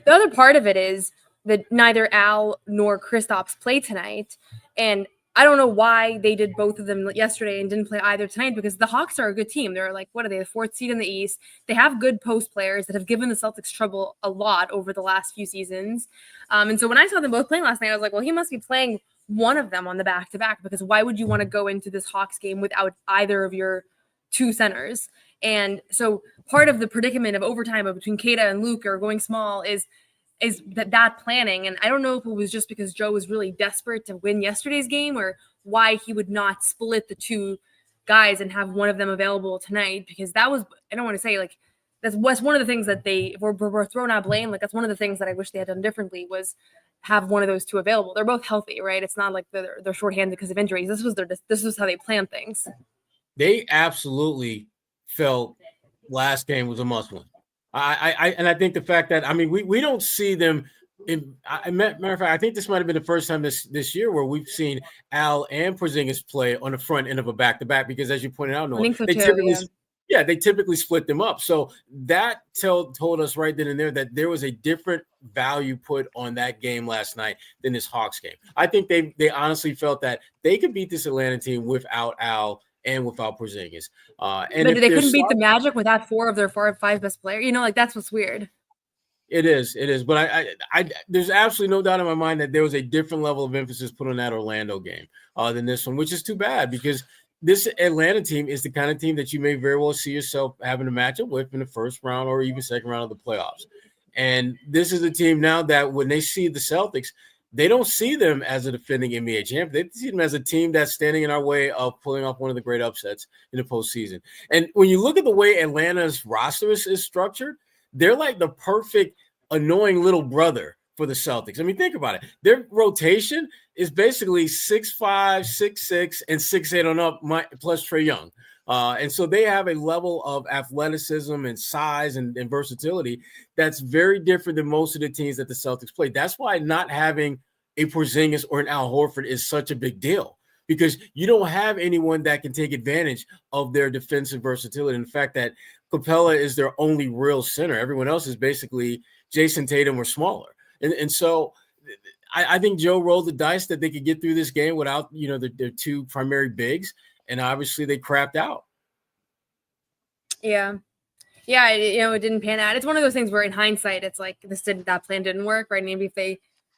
The other part of it is that neither Al nor Kristaps played tonight, and I don't know why they did both of them yesterday and didn't play either tonight, because the Hawks are a good team. They're like, what are they, the 4th seed in the East? They have good post players that have given the Celtics trouble a lot over the last few seasons. And so when I saw them both playing last night, I was like, well, he must be playing one of them on the back-to-back, because why would you want to go into this Hawks game without either of your 2 centers? And so part of the predicament of overtime between Keita and Luke or going small is that planning. And I don't know if it was just because Joe was really desperate to win yesterday's game, or why he would not split the 2 guys and have one of them available tonight, because that was, I don't want to say like, that's one of the things that they were thrown out blame. Like, that's one of the things that I wish they had done differently, was have one of those 2 available. They're both healthy, right? It's not like they're shorthanded because of injuries. This was how they planned things. They absolutely felt last game was a must win. I think the fact that, I mean, we don't see them matter of fact, I think this might have been the first time this year where we've seen Al and Porzingis play on the front end of a back-to-back, because as you pointed out, Noah, they typically split them up. So that told us right then and there that there was a different value put on that game last night than this Hawks game. I think they honestly felt that they could beat this Atlanta team without Al and without Porzingis. But they couldn't beat the Magic without 4 of their 5 best players. That's what's weird. It is. But I there's absolutely no doubt in my mind that there was a different level of emphasis put on that Orlando game than this one, which is too bad, because this Atlanta team is the kind of team that you may very well see yourself having a matchup with in the first round or even second round of the playoffs. And this is a team now that when they see the Celtics, they don't see them as a defending NBA champ. They see them as a team that's standing in our way of pulling off one of the great upsets in the postseason. And when you look at the way Atlanta's roster is structured, they're like the perfect annoying little brother for the Celtics. I mean, think about it. Their rotation is basically 6'5", 6'6", and 6'8" on up, plus Trae Young. And so they have a level of athleticism and size and versatility that's very different than most of the teams that the Celtics play. That's why not having a Porzingis or an Al Horford is such a big deal, because you don't have anyone that can take advantage of their defensive versatility. And the fact that Capella is their only real center. Everyone else is basically Jason Tatum or smaller. And so I think Joe rolled the dice that they could get through this game without, their two primary bigs. And obviously they crapped out. Yeah. Yeah, it didn't pan out. It's one of those things where in hindsight, it's like that plan didn't work, right? Maybe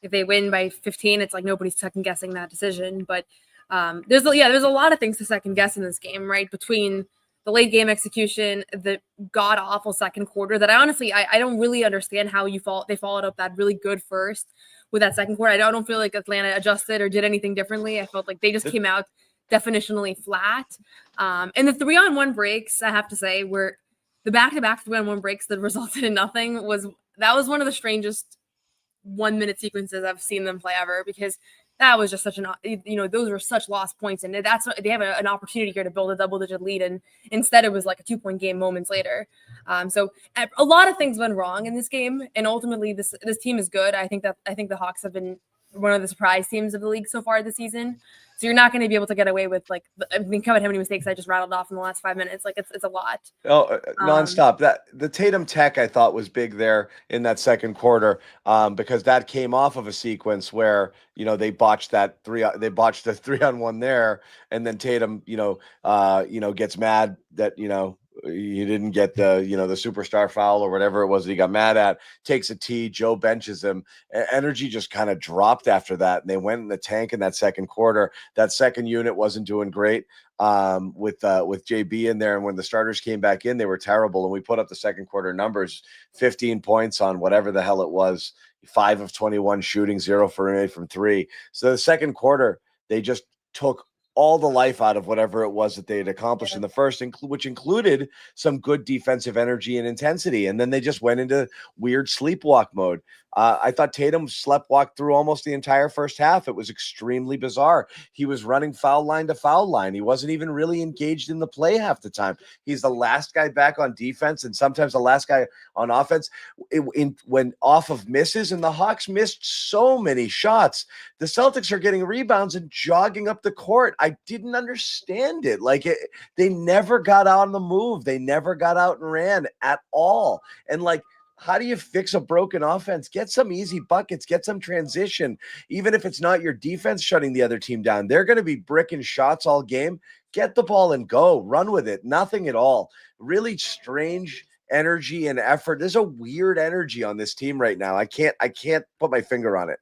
if they win by 15, it's like nobody's second guessing that decision. But there's a lot of things to second guess in this game, right? Between the late game execution, the god awful second quarter that I don't really understand how they followed up that really good first with that second quarter. I don't feel like Atlanta adjusted or did anything differently. I felt like they just came out definitionally flat. And the 3-on-1 breaks, I have to say, were the back-to-back 3-on-1 breaks that resulted in nothing. That was one of the strangest 1-minute sequences I've seen them play ever, because that was just such those were such lost points, and they have an opportunity here to build a double-digit lead, and instead it was like a 2-point game moments later. So a lot of things went wrong in this game, and ultimately this team is good. I think the Hawks have been one of the surprise teams of the league so far this season. So you're not going to be able to get away with count how many mistakes I just rattled off in the last 5 minutes. Like it's a lot. Nonstop. That the Tatum tech I thought was big there in that second quarter, because that came off of a sequence where they botched the 3-on-1 there, and then Tatum gets mad that he didn't get the the superstar foul or whatever it was that he got mad at, takes a tee, Joe benches him. Energy just kind of dropped after that, and they went in the tank in that second quarter. That second unit wasn't doing great with JB in there, and when the starters came back in, they were terrible, and we put up the second quarter numbers, 15 points on whatever the hell it was, 5 of 21 shooting, 0 for 8 from 3. So the second quarter, they just took all the life out of whatever it was that they had accomplished in the first, which included some good defensive energy and intensity. And then they just went into weird sleepwalk mode. I thought Tatum sleptwalked through almost the entire first half. It was extremely bizarre. He was running foul line to foul line. He wasn't even really engaged in the play half the time. He's the last guy back on defense and sometimes the last guy on offense when off of misses, and the Hawks missed so many shots. The Celtics are getting rebounds and jogging up the court. I didn't understand it. They never got out on the move. They never got out and ran at all. And how do you fix a broken offense? Get some easy buckets, get some transition. Even if it's not your defense shutting the other team down, they're going to be bricking shots all game. Get the ball and go. Run with it. Nothing at all. Really strange energy and effort. There's a weird energy on this team right now. I can't put my finger on it.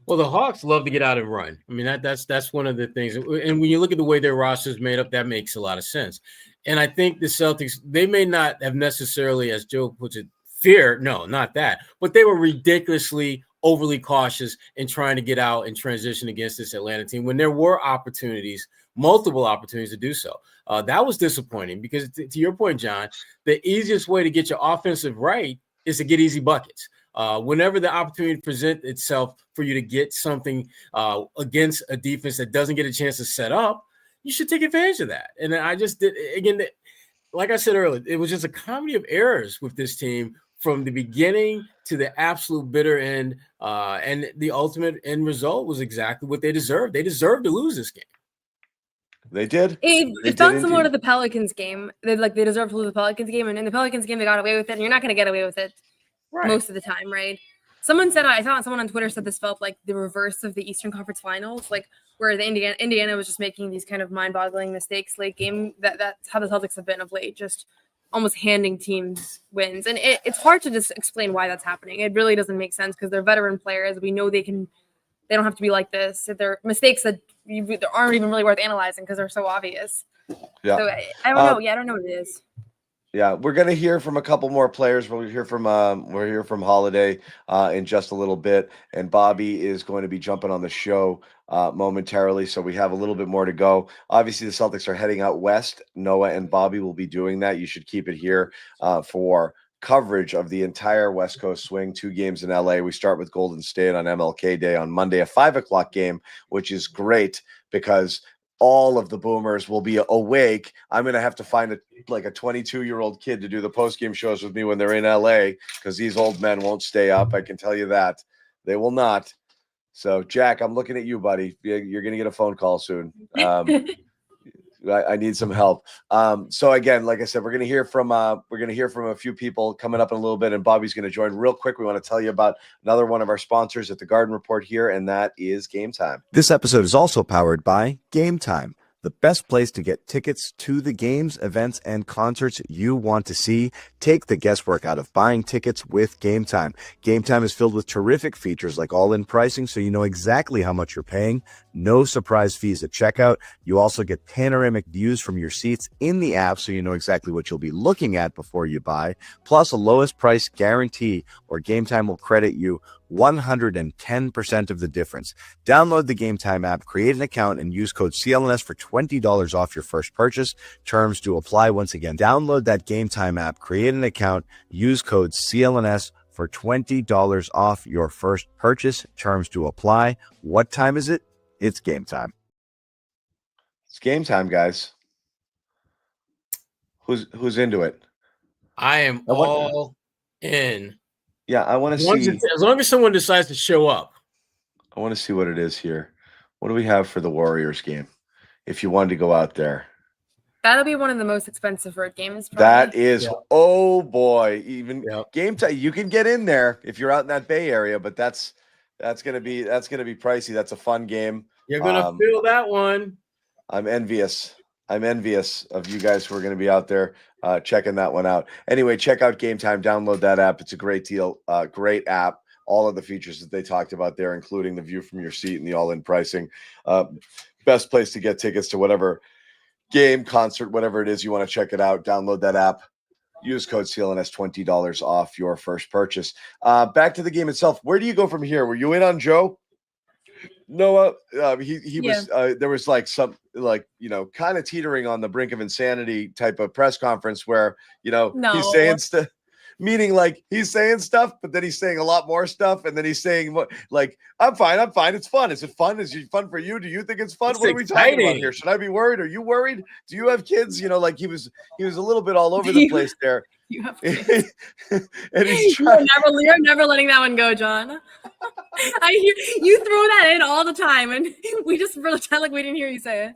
Well, the Hawks love to get out and run. I mean, that's one of the things. And when you look at the way their roster is made up, that makes a lot of sense. And I think the Celtics, they may not have necessarily, as Joe puts it, fear. No, not that. But they were ridiculously overly cautious in trying to get out and transition against this Atlanta team when there were opportunities, multiple opportunities to do so. That was disappointing because, to your point, John, the easiest way to get your offensive right is to get easy buckets. Whenever the opportunity presents itself for you to get something against a defense that doesn't get a chance to set up, you should take advantage of that. And I just did, again, like I said earlier, it was just a comedy of errors with this team from the beginning to the absolute bitter end. And the ultimate end result was exactly what they deserved. They deserved to lose this game. They did. It felt similar to the Pelicans game. They deserved to lose the Pelicans game. And in the Pelicans game, they got away with it. And you're not going to get away with it most of the time, right? Someone said, I saw someone on Twitter said this felt like the reverse of the Eastern Conference Finals, where the Indiana was just making these kind of mind-boggling mistakes late game. That's how the Celtics have been of late, just almost handing teams wins. And it's hard to just explain why that's happening. It really doesn't make sense because they're veteran players. We know they don't have to be like this. They're mistakes that aren't even really worth analyzing because they're so obvious. Yeah. So I don't know. Yeah, I don't know what it is. Yeah, we're going to hear from a couple more players. We'll hear from Holiday in just a little bit, and Bobby is going to be jumping on the show momentarily, so we have a little bit more to go. Obviously, the Celtics are heading out west. Noah and Bobby will be doing that. You should keep it here for coverage of the entire West Coast swing. 2 games in LA. We start with Golden State on MLK Day on Monday, a 5:00 game, which is great because all of the boomers will be awake. I'm going to have to find a 22-year-old kid to do the post-game shows with me when they're in LA because these old men won't stay up. I can tell you that. They will not. So, Jack, I'm looking at you, buddy. You're going to get a phone call soon. I need some help. So again, like I said, we're gonna hear from a few people coming up in a little bit, and Bobby's gonna join real quick. We want to tell you about another one of our sponsors at the Garden Report here, and that is Game Time. This episode is also powered by Game Time, the best place to get tickets to the games, events, and concerts you want to see. Take the guesswork out of buying tickets with Game Time. Game Time is filled with terrific features like all-in pricing, so you know exactly how much you're paying. No surprise fees at checkout. You also get panoramic views from your seats in the app, so you know exactly what you'll be looking at before you buy. Plus, a lowest price guarantee, or Game Time will credit you 110% of the difference. Download the Game Time app, create an account, and use code CLNS for $20 off your first purchase. Terms do apply. Once again, download that Game Time app, create an account, use code CLNS for $20 off your first purchase. Terms do apply. What time is it? It's game time. It's game time, guys. Who's into it? I am all in. Yeah, I want to see. As long as someone decides to show up. I want to see what it is here. What do we have for the Warriors game? If you wanted to go out there. That'll be one of the most expensive road games. Probably. That is, oh boy, even Game Time. You can get in there if you're out in that Bay Area, but that's gonna be pricey. That's a fun game. You're gonna feel that one. I'm envious of you guys who are going to be out there checking that one out. Anyway, check out Game Time. Download that app. It's a great deal. Great app. All of the features that they talked about there, including the view from your seat and the all-in pricing. Best place to get tickets to whatever game, concert, whatever it is you want to check it out. Download that app. Use code CLNS, $20 off your first purchase. Back to the game itself. Where do you go from here? Were you in on Joe? Noah, he was there was like some kind of teetering on the brink of insanity type of press conference where he's saying stuff, meaning like he's saying stuff, but then he's saying a lot more stuff, and then he's saying what like I'm fine, it's fun. Is it fun? Is it fun for you? Do you think it's fun? What are we talking about here? Should I be worried? Are you worried? Do you have kids? Like he was a little bit all over the place there. You have kids. And he's trying. You're never letting that one go, John. I hear you throw that in all the time, and we just pretend like we didn't hear you say it.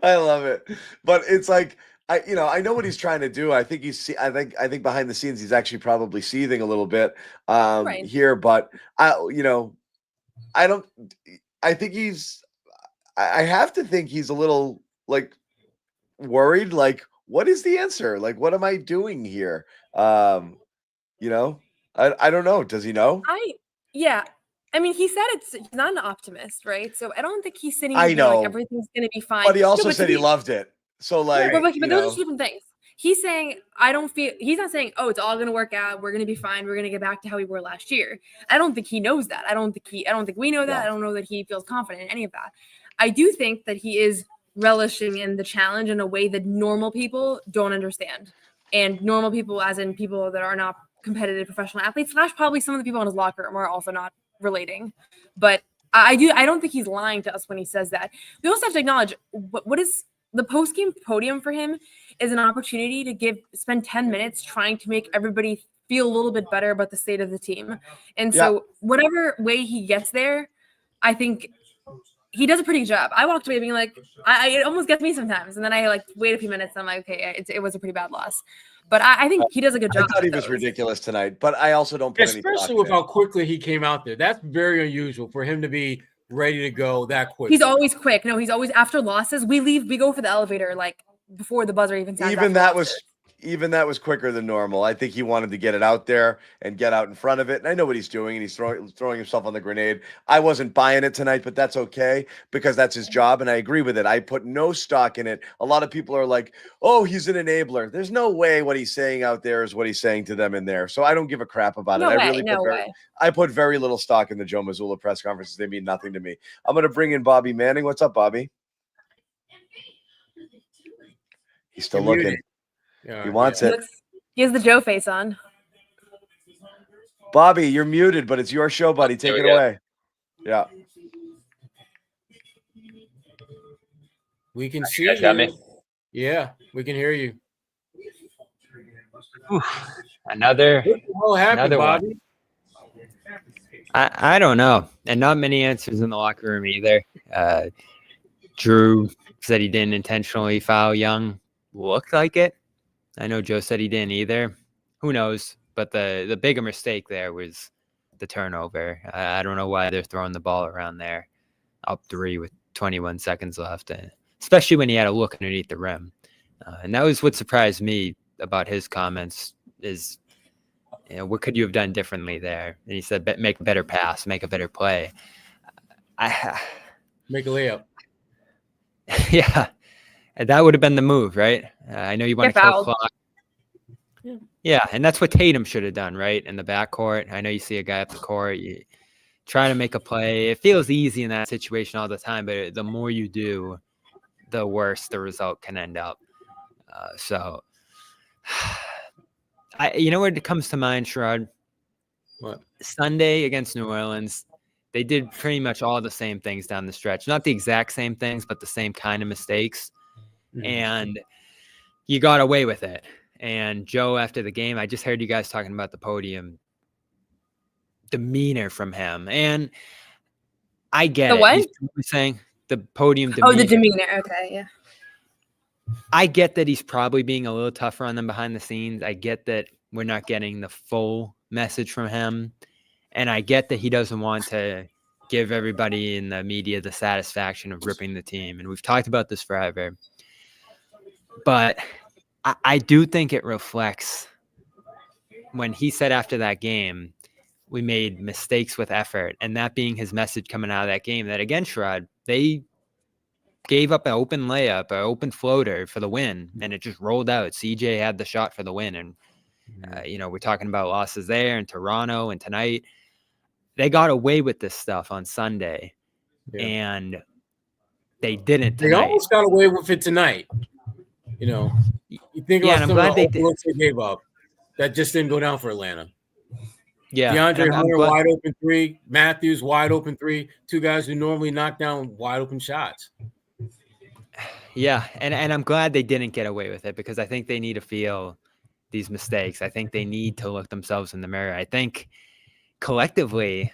I love it, but it's like I know what he's trying to do. I think I think behind the scenes he's actually probably seething a little bit here, but I have to think he's a little like worried, like. What is the answer? Like, what am I doing here? I don't know. Does he know? I mean, he said he's not an optimist, right? So I don't think he's sitting I here know. like everything's going to be fine. But he also said he loved it. So like, but those are different things. He's saying, he's not saying, oh, it's all going to work out. We're going to be fine. We're going to get back to how we were last year. I don't think he knows that. I don't think we know that. I don't know that he feels confident in any of that. I do think that he is relishing in the challenge in a way that normal people don't understand. And normal people, as in people that are not competitive professional athletes, / probably some of the people in his locker room are also not relating. But I don't think he's lying to us when he says that. We also have to acknowledge what is the post-game podium for him is an opportunity to spend 10 minutes trying to make everybody feel a little bit better about the state of the team. And so whatever way he gets there, I think he does a pretty good job. I walked away being like, it almost gets me sometimes. And then I like wait a few minutes and I'm like, okay, it was a pretty bad loss. But I think he does a good job. I thought he was ridiculous tonight, but I also don't put especially with how quickly he came out there. That's very unusual for him to be ready to go that quick. He's always quick. No, he's always after losses. We go for the elevator like before the buzzer even sounds. Even that was quicker than normal. I think he wanted to get it out there and get out in front of it. And I know what he's doing, and he's throwing himself on the grenade. I wasn't buying it tonight, but that's okay because that's his job, and I agree with it. I put no stock in it. A lot of people are like, oh, he's an enabler. There's no way what he's saying out there is what he's saying to them in there. So I don't give a crap about it. I put very little stock in the Joe Mazzulla press conferences. They mean nothing to me. I'm going to bring in Bobby Manning. What's up, Bobby? He's still looking. He wants it. He has the Joe face on. Bobby, you're muted, but it's your show, buddy. Take it away. Yeah. We can see you. Got me? Yeah, we can hear you. Another happened, Bobby? I don't know. And not many answers in the locker room either. Drew said he didn't intentionally foul Young. Looked like it. I know Joe said he didn't either. Who knows? But the bigger mistake there was the turnover. I don't know why they're throwing the ball around there, up 3 with 21 seconds left, especially when he had a look underneath the rim. And that was what surprised me about his comments is, what could you have done differently there? And he said, make a better pass, make a better play. Make a layup. Yeah, that would have been the move, right? I know you want to kill clock. Yeah, and that's what Tatum should have done, right? In the backcourt. I know you see a guy up the court, you try to make a play. It feels easy in that situation all the time, but the more you do, the worse the result can end up. So, you know what comes to mind, Sherrod? What? Sunday against New Orleans, they did pretty much all the same things down the stretch. Not the exact same things, but the same kind of mistakes. Mm-hmm. And you got away with it. And Joe, after the game, I just heard you guys talking about the podium demeanor from him. And I get it. What? He's saying the podium demeanor. Oh, the demeanor. Okay, yeah. I get that he's probably being a little tougher on them behind the scenes. I get that we're not getting the full message from him. And I get that he doesn't want to give everybody in the media the satisfaction of ripping the team. And we've talked about this forever. But I do think it reflects when he said after that game, we made mistakes with effort. And that being his message coming out of that game, that again, Sherrod, they gave up an open layup, an open floater for the win, and it just rolled out. CJ had the shot for the win. And, we're talking about losses there in Toronto and tonight. They got away with this stuff on Sunday, and they didn't tonight. They almost got away with it tonight. You think about some of the looks they gave up. That just didn't go down for Atlanta. Yeah. DeAndre Hunter, wide open 3. Matthews, wide open 3. 2 guys who normally knock down wide open shots. Yeah, and I'm glad they didn't get away with it because I think they need to feel these mistakes. I think they need to look themselves in the mirror. I think collectively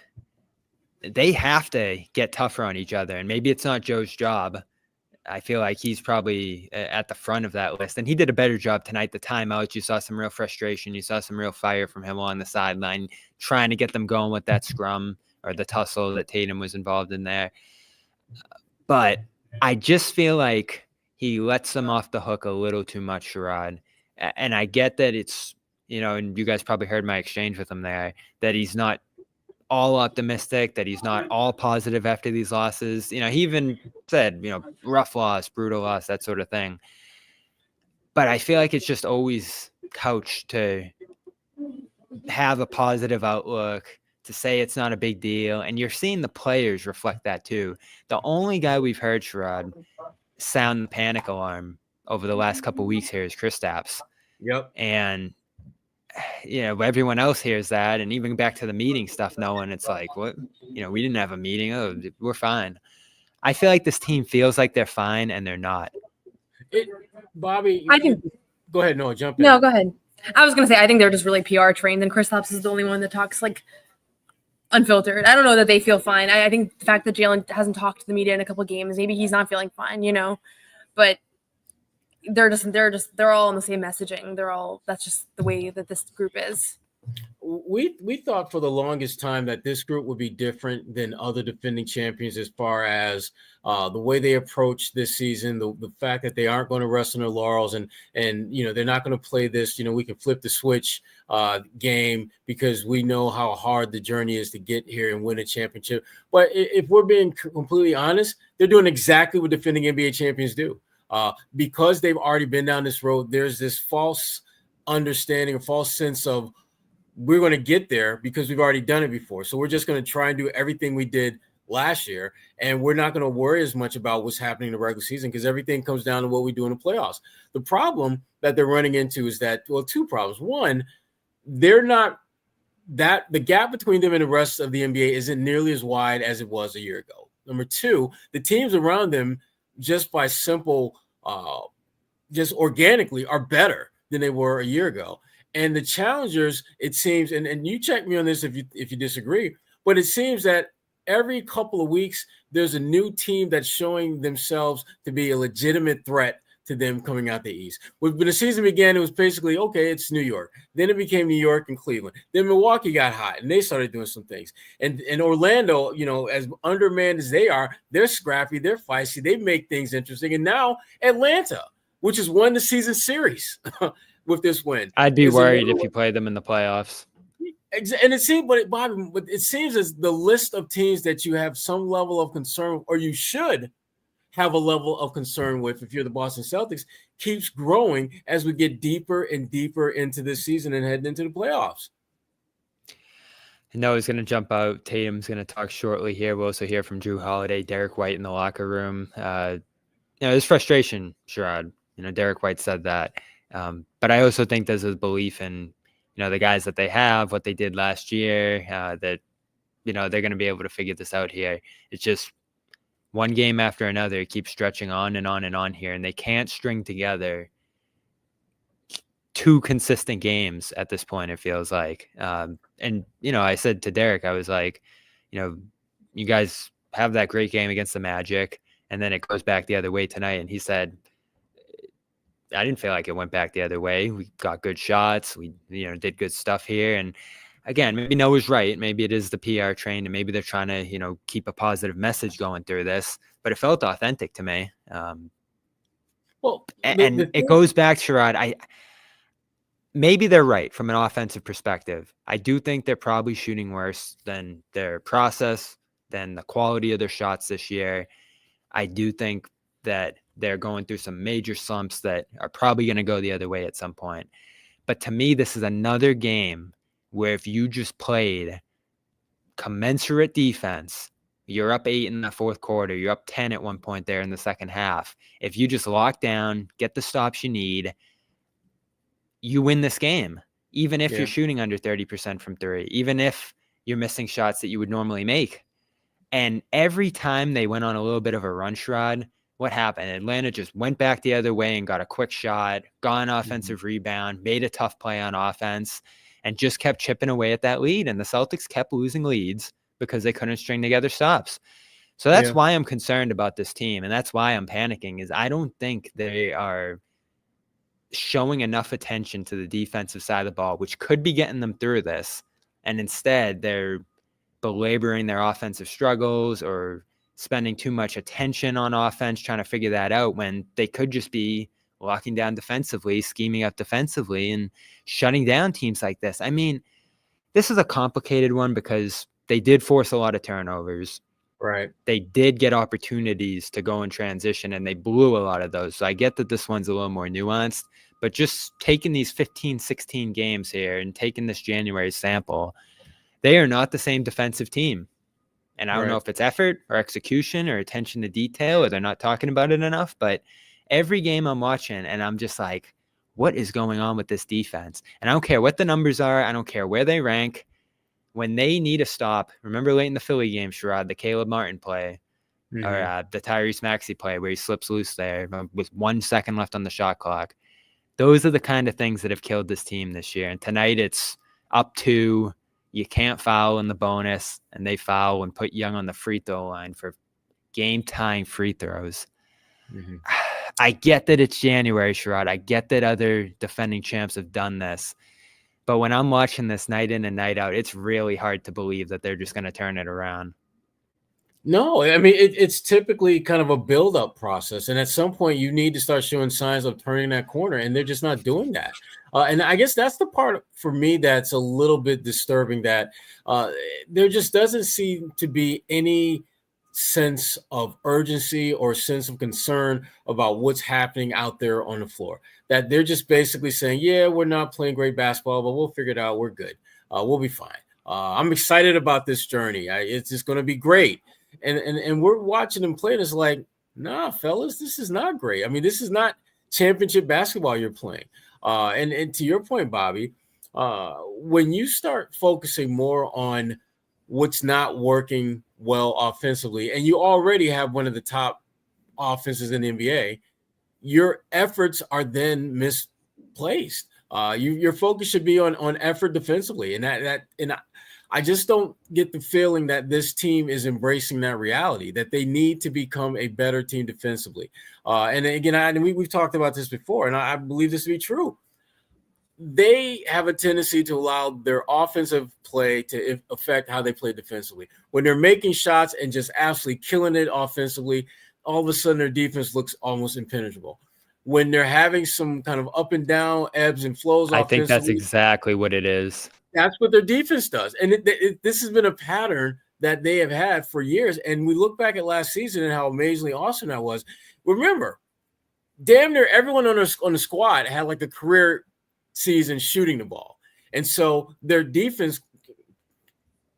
they have to get tougher on each other, and maybe it's not Joe's job. I feel like he's probably at the front of that list, and he did a better job tonight. The timeouts, you saw some real frustration. You saw some real fire from him along the sideline, trying to get them going with that scrum or the tussle that Tatum was involved in there. But I just feel like he lets them off the hook a little too much, Sherrod. And I get that it's, and you guys probably heard my exchange with him there, that he's not all optimistic, that he's not all positive after these losses. He even said, rough loss, brutal loss, that sort of thing. But I feel like it's just always couched to have a positive outlook, to say it's not a big deal. And you're seeing the players reflect that too. The only guy we've heard, Sherrod, sound the panic alarm over the last couple of weeks here is Kristaps. Yep. And everyone else hears that, and even back to the meeting stuff, knowing it's like, what, we didn't have a meeting. Oh, we're fine. I feel like this team feels like they're fine, and they're not. Bobby, go ahead, Noah, jump in. No, go ahead. I was gonna say I think they're just really PR trained, and Kristaps is the only one that talks like unfiltered. I don't know that they feel fine. I think the fact that Jalen hasn't talked to the media in a couple of games, maybe he's not feeling fine, but they're all on the same messaging. That's just the way that this group is. We thought for the longest time that this group would be different than other defending champions as far as the way they approach this season, the fact that they aren't going to rest on their laurels and they're not going to play this, we can flip the switch game because we know how hard the journey is to get here and win a championship. But if we're being completely honest, they're doing exactly what defending NBA champions do. Because they've already been down this road, there's this false understanding, a false sense of we're going to get there because we've already done it before. So we're just going to try and do everything we did last year, and we're not going to worry as much about what's happening in the regular season because everything comes down to what we do in the playoffs. The problem that they're running into is that, two problems. One, they're not that the gap between them and the rest of the NBA isn't nearly as wide as it was a year ago. Number two, the teams around them, just by simple, just organically, are better than they were a year ago. And the challengers, it seems, and you check me on this if you disagree, but it seems that every couple of weeks there's a new team that's showing themselves to be a legitimate threat to them coming out the East. When the season began, it was basically, okay, it's New York. Then it became New York and Cleveland. Then Milwaukee got hot, and they started doing some things. And Orlando, as undermanned as they are, they're scrappy, they're feisty, they make things interesting. And now Atlanta, which has won the season series with this win. I'd be worried if you played them in the playoffs. And it seems, but it seems as the list of teams that you have some level of concern, or you should have a level of concern with if you're the Boston Celtics, keeps growing as we get deeper and deeper into this season and heading into the playoffs. Noah's going to jump out. Tatum's going to talk shortly here. We'll also hear from Drew Holiday, Derek White in the locker room. There's frustration, Sherrod. Derek White said that. But I also think there's a belief in, the guys that they have, what they did last year, that, they're going to be able to figure this out here. It's just one game after another, it keeps stretching on and on and on here, and they can't string together 2 consistent games at this point, it feels like. And I said to Derek, I was like, you guys have that great game against the Magic, and then it goes back the other way tonight. And he said, I didn't feel like it went back the other way. We got good shots. We, did good stuff here. And again, maybe Noah's right. Maybe it is the PR train, and maybe they're trying to, keep a positive message going through this. But it felt authentic to me. It goes back, Sherrod. Maybe they're right from an offensive perspective. I do think they're probably shooting worse than their process, than the quality of their shots this year. I do think that they're going through some major slumps that are probably going to go the other way at some point. But to me, this is another game where if you just played commensurate defense, you're up 8 in the fourth quarter, you're up 10 at one point there in the second half. If you just lock down, get the stops you need, you win this game, even if you're shooting under 30% from 3, even if you're missing shots that you would normally make. And every time they went on a little bit of a run, Sherrod, what happened? Atlanta just went back the other way and got a quick shot, got an offensive rebound, made a tough play on offense, and just kept chipping away at that lead. And the Celtics kept losing leads because they couldn't string together stops. So that's why I'm concerned about this team. And that's why I'm panicking, is I don't think they are showing enough attention to the defensive side of the ball, which could be getting them through this. And instead they're belaboring their offensive struggles or spending too much attention on offense, trying to figure that out, when they could just be locking down defensively, scheming up defensively, and shutting down teams like this. I mean, this is a complicated one because they did force a lot of turnovers. Right. They did get opportunities to go in transition, and they blew a lot of those. So I get that this one's a little more nuanced, but just taking these 15, 16 games here and taking this January sample, they are not the same defensive team. And I don't know if it's effort or execution or attention to detail, or they're not talking about it enough, but every game I'm watching and I'm just like, what is going on with this defense? And I don't care what the numbers are. I don't care where they rank. When they need a stop, remember late in the Philly game, Sherrod, the Caleb Martin play, or the Tyrese Maxey play where he slips loose there with 1 second left on the shot clock. Those are the kind of things that have killed this team this year. And tonight it's up 2. You can't foul in the bonus, and they foul and put Young on the free throw line for game-tying free throws. I get that it's January, Sherrod. I get that other defending champs have done this. But when I'm watching this night in and night out, it's really hard to believe that they're just going to turn it around. No, I mean, it's typically kind of a build-up process. And at some point, you need to start showing signs of turning that corner, and they're just not doing that. And I guess that's the part for me that's a little bit disturbing, that there just doesn't seem to be any sense of urgency or sense of concern about what's happening out there on the floor. That they're just basically saying, yeah, we're not playing great basketball, but we'll figure it out. We're good. We'll be fine. I'm excited about this journey. It's just going to be great. And we're watching them play, and it's like, nah, fellas, this is not great. I mean, this is not championship basketball you're playing. And to your point, Bobby, when you start focusing more on what's not working well offensively, and you already have one of the top offenses in the NBA, your efforts are then misplaced. Your focus should be on effort defensively, and I just don't get the feeling that this team is embracing that reality, that they need to become a better team defensively. And again, we've talked about this before, and I believe this to be true. They have a tendency to allow their offensive play to affect how they play defensively. When they're making shots and just absolutely killing it offensively, all of a sudden their defense looks almost impenetrable. When they're having some kind of up and down ebbs and flows, I think that's exactly what it is. That's what their defense does. And this has been a pattern that they have had for years. And we look back at last season and how amazingly awesome that was. Remember, damn near everyone on the squad had like a career season shooting the ball. And so their defense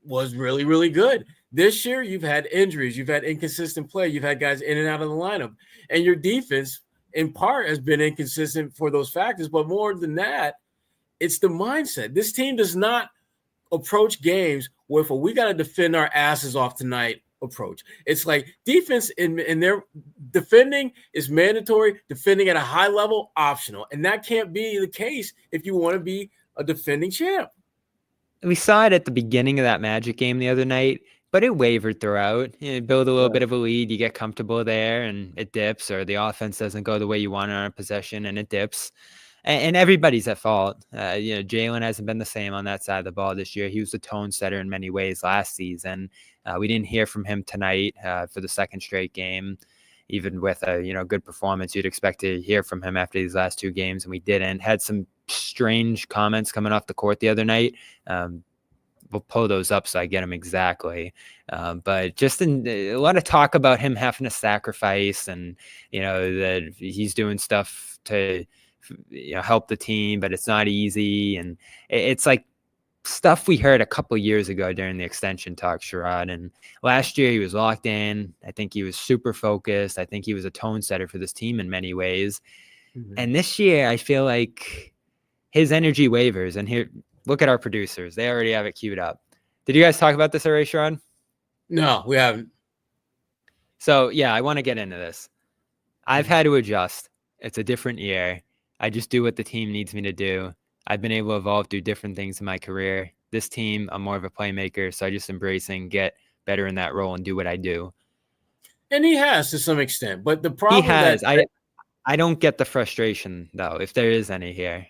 was really, really good. This year, you've had injuries, you've had inconsistent play, you've had guys in and out of the lineup. And your defense, in part, has been inconsistent for those factors. But more than that, it's the mindset. This team does not approach games with a "we got to defend our asses off tonight" approach. It's like defense in their defending is mandatory, defending at a high level optional, and that can't be the case if you want to be a defending champ. We saw it at the beginning of that Magic game the other night, but it wavered throughout. You build a little bit of a lead, you get comfortable there, and it dips, or the offense doesn't go the way you want on a possession, and it dips. And everybody's at fault. Jalen hasn't been the same on that side of the ball this year. He was the tone setter in many ways last season. We didn't hear from him tonight for the second straight game. Even with a good performance, you'd expect to hear from him after these last two games, and we didn't. Had some strange comments coming off the court the other night. We'll pull those up so I get them exactly. But just a lot of talk about him having to sacrifice, and that he's doing stuff to help the team, but it's not easy. And it's like stuff we heard a couple years ago during the extension talk, Sherrod. And last year he was locked in. I think he was super focused. I think he was a tone setter for this team in many ways. Mm-hmm. And this year I feel like his energy wavers. And here, look at our producers. They already have it queued up. Did you guys talk about this already, Sherrod? No, we haven't. So yeah, I want to get into this. I've had to adjust. It's a different year. I just do what the team needs me to do. I've been able to evolve through different things in my career. This team, I'm more of a playmaker, so I just embrace and get better in that role and do what I do. And he has to some extent, but the problem he has. I don't get the frustration though, if there is any here.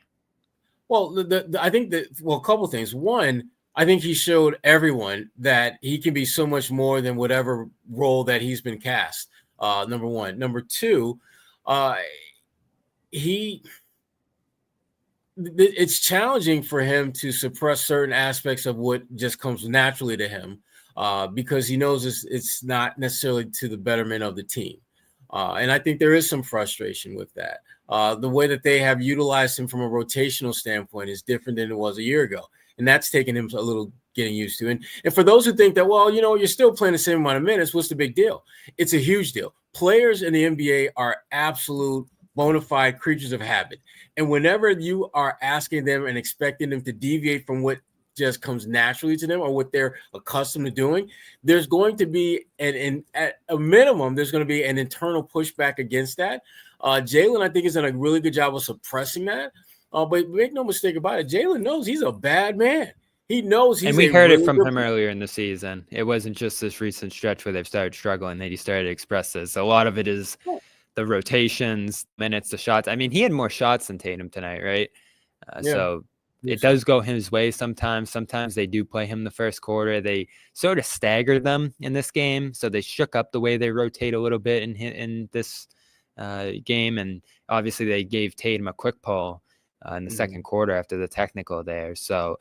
Well, I think that a couple of things. One, I think he showed everyone that he can be so much more than whatever role that he's been cast. Number one. Number two, it's challenging for him to suppress certain aspects of what just comes naturally to him because he knows it's not necessarily to the betterment of the team. And I think there is some frustration with that. The way that they have utilized him from a rotational standpoint is different than it was a year ago. And that's taken him a little getting used to. And for those who think that, well, you're still playing the same amount of minutes, what's the big deal? It's a huge deal. Players in the NBA are absolute bona fide creatures of habit. And whenever you are asking them and expecting them to deviate from what just comes naturally to them or what they're accustomed to doing, there's going to be, at a minimum, there's going to be an internal pushback against that. Jalen, I think, has done a really good job of suppressing that. But make no mistake about it, Jalen knows he's a bad man. He knows he's. And we heard it from him earlier in the season. It wasn't just this recent stretch where they've started struggling that he started to express this. So a lot of it is the rotations, minutes, the shots. I mean, he had more shots than Tatum tonight, right? So it does go his way sometimes. Sometimes they do play him the first quarter. They sort of staggered them in this game. So they shook up the way they rotate a little bit in this game. And obviously they gave Tatum a quick pull in the second quarter after the technical there. So